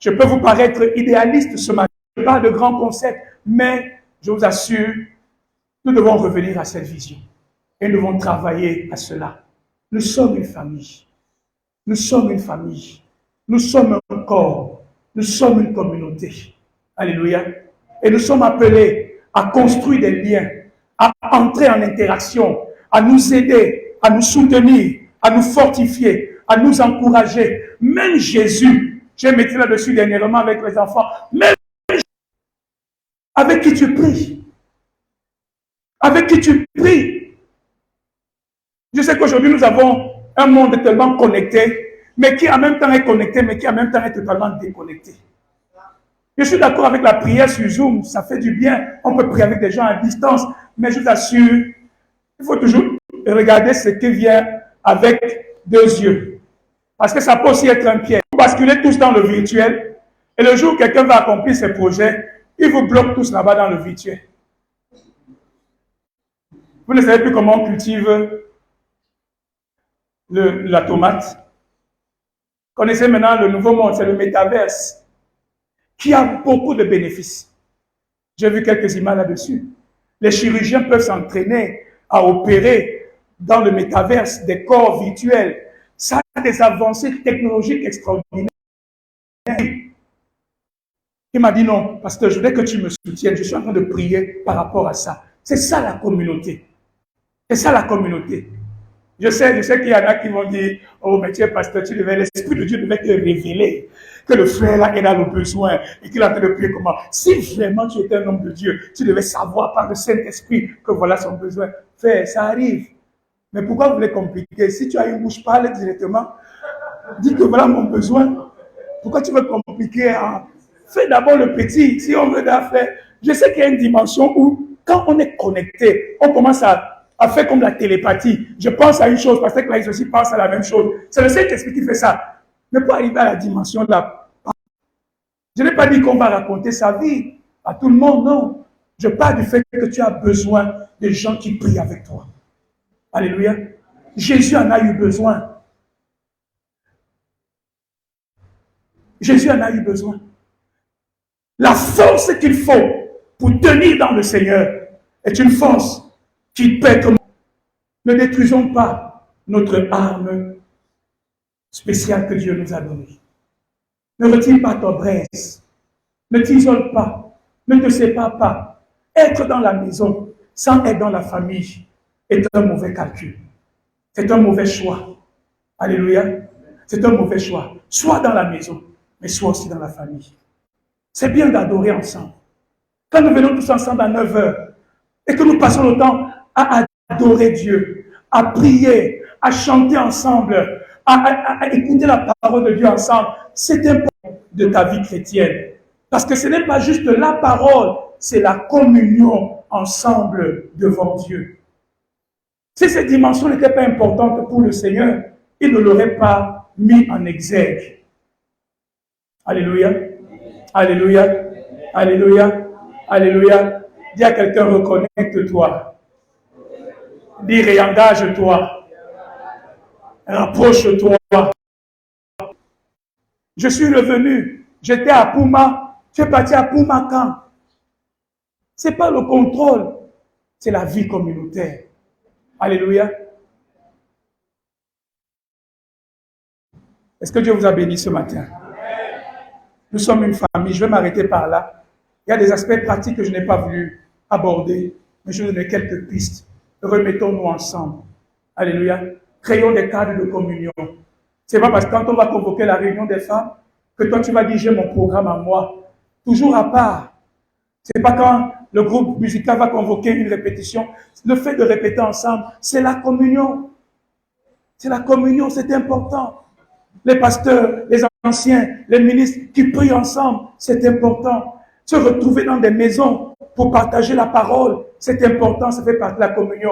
Je peux vous paraître idéaliste ce matin, pas de grands concepts, mais je vous assure, nous devons revenir à cette vision et nous devons travailler à cela. Nous sommes une famille. Nous sommes une famille. Nous sommes un corps. Nous sommes une communauté. Alléluia. Et nous sommes appelés à construire des liens, à entrer en interaction, à nous aider, à nous soutenir, à nous fortifier, à nous encourager. Même Jésus, j'ai médité là-dessus dernièrement avec les enfants, même avec qui tu pries. Avec qui tu pries. Je sais qu'aujourd'hui nous avons un monde tellement connecté, mais qui en même temps est connecté, mais qui en même temps est totalement déconnecté. Je suis d'accord avec la prière sur Zoom, ça fait du bien. On peut prier avec des gens à distance, mais je vous assure, il faut toujours regarder ce qui vient avec 2 yeux. Parce que ça peut aussi être un piège. Vous basculez tous dans le virtuel, et le jour où quelqu'un va accomplir ses projets, il vous bloque tous là-bas dans le virtuel. Vous ne savez plus comment on cultive la tomate. Vous connaissez maintenant le nouveau monde, c'est le métaverse, qui a beaucoup de bénéfices. J'ai vu quelques images là-dessus. Les chirurgiens peuvent s'entraîner à opérer dans le métaverse des corps virtuels. Ça a des avancées technologiques extraordinaires. Il m'a dit non, pasteur, je voudrais que tu me soutiennes. Je suis en train de prier par rapport à ça. C'est ça la communauté. C'est ça la communauté. Je sais qu'il y en a qui vont dire, oh, mais tu es pasteur, l'Esprit de Dieu devait te révéler que le frère là est dans le besoin et qu'il est en train de prier comment. Si vraiment tu étais un homme de Dieu, tu devais savoir par le Saint-Esprit que voilà son besoin. Frère, ça arrive. Mais pourquoi vous voulez compliquer? Si tu as une bouche, parle directement. Dis que voilà mon besoin. Pourquoi tu veux compliquer? Hein? Fais d'abord le petit, si on veut faire. Je sais qu'il y a une dimension où, quand on est connecté, on commence à faire comme la télépathie. Je pense à une chose, parce que Clarisse aussi pense à la même chose. C'est le Saint-Esprit qui fait ça. Mais pour arriver à la dimension là, je n'ai pas dit qu'on va raconter sa vie à tout le monde, non. Je parle du fait que tu as besoin de gens qui prient avec toi. Alléluia. Jésus en a eu besoin. Jésus en a eu besoin. La force qu'il faut pour tenir dans le Seigneur est une force qui peut être. Ne détruisons pas notre arme spéciale que Dieu nous a donnée. Ne retire pas ton braise. Ne t'isole pas. Ne te sépare pas. Être dans la maison sans être dans la famille est un mauvais calcul. C'est un mauvais choix. Alléluia. C'est un mauvais choix. Soit dans la maison, mais soit aussi dans la famille. C'est bien d'adorer ensemble. Quand nous venons tous ensemble à 9 h et que nous passons le temps à adorer Dieu, à prier, à chanter ensemble, à écouter la parole de Dieu ensemble, c'est important de ta vie chrétienne. Parce que ce n'est pas juste la parole, c'est la communion ensemble devant Dieu. Si cette dimension n'était pas importante pour le Seigneur, il ne l'aurait pas mis en exergue. Alléluia. Alléluia. Alléluia. Alléluia. Dis à quelqu'un, reconnecte-toi. Dis, réengage-toi. Rapproche-toi. Je suis revenu. J'étais à Puma. Tu es parti à Poumacan. Ce n'est pas le contrôle, c'est la vie communautaire. Alléluia. Est-ce que Dieu vous a béni ce matin? Nous sommes une famille. Je vais m'arrêter par là. Il y a des aspects pratiques que je n'ai pas voulu aborder, mais je vais donner quelques pistes. Remettons-nous ensemble. Alléluia. Créons des cadres de communion. C'est pas parce que quand on va convoquer la réunion des femmes que toi tu vas dire j'ai mon programme à moi. Toujours à part. C'est pas quand le groupe musical va convoquer une répétition. Le fait de répéter ensemble, c'est la communion. C'est la communion, c'est important. Les pasteurs, les anciens, les ministres qui prient ensemble, c'est important. Se retrouver dans des maisons pour partager la parole, c'est important, ça fait partie de la communion.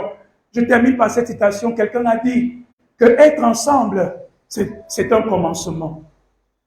Je termine par cette citation. Quelqu'un a dit que être ensemble, c'est un commencement.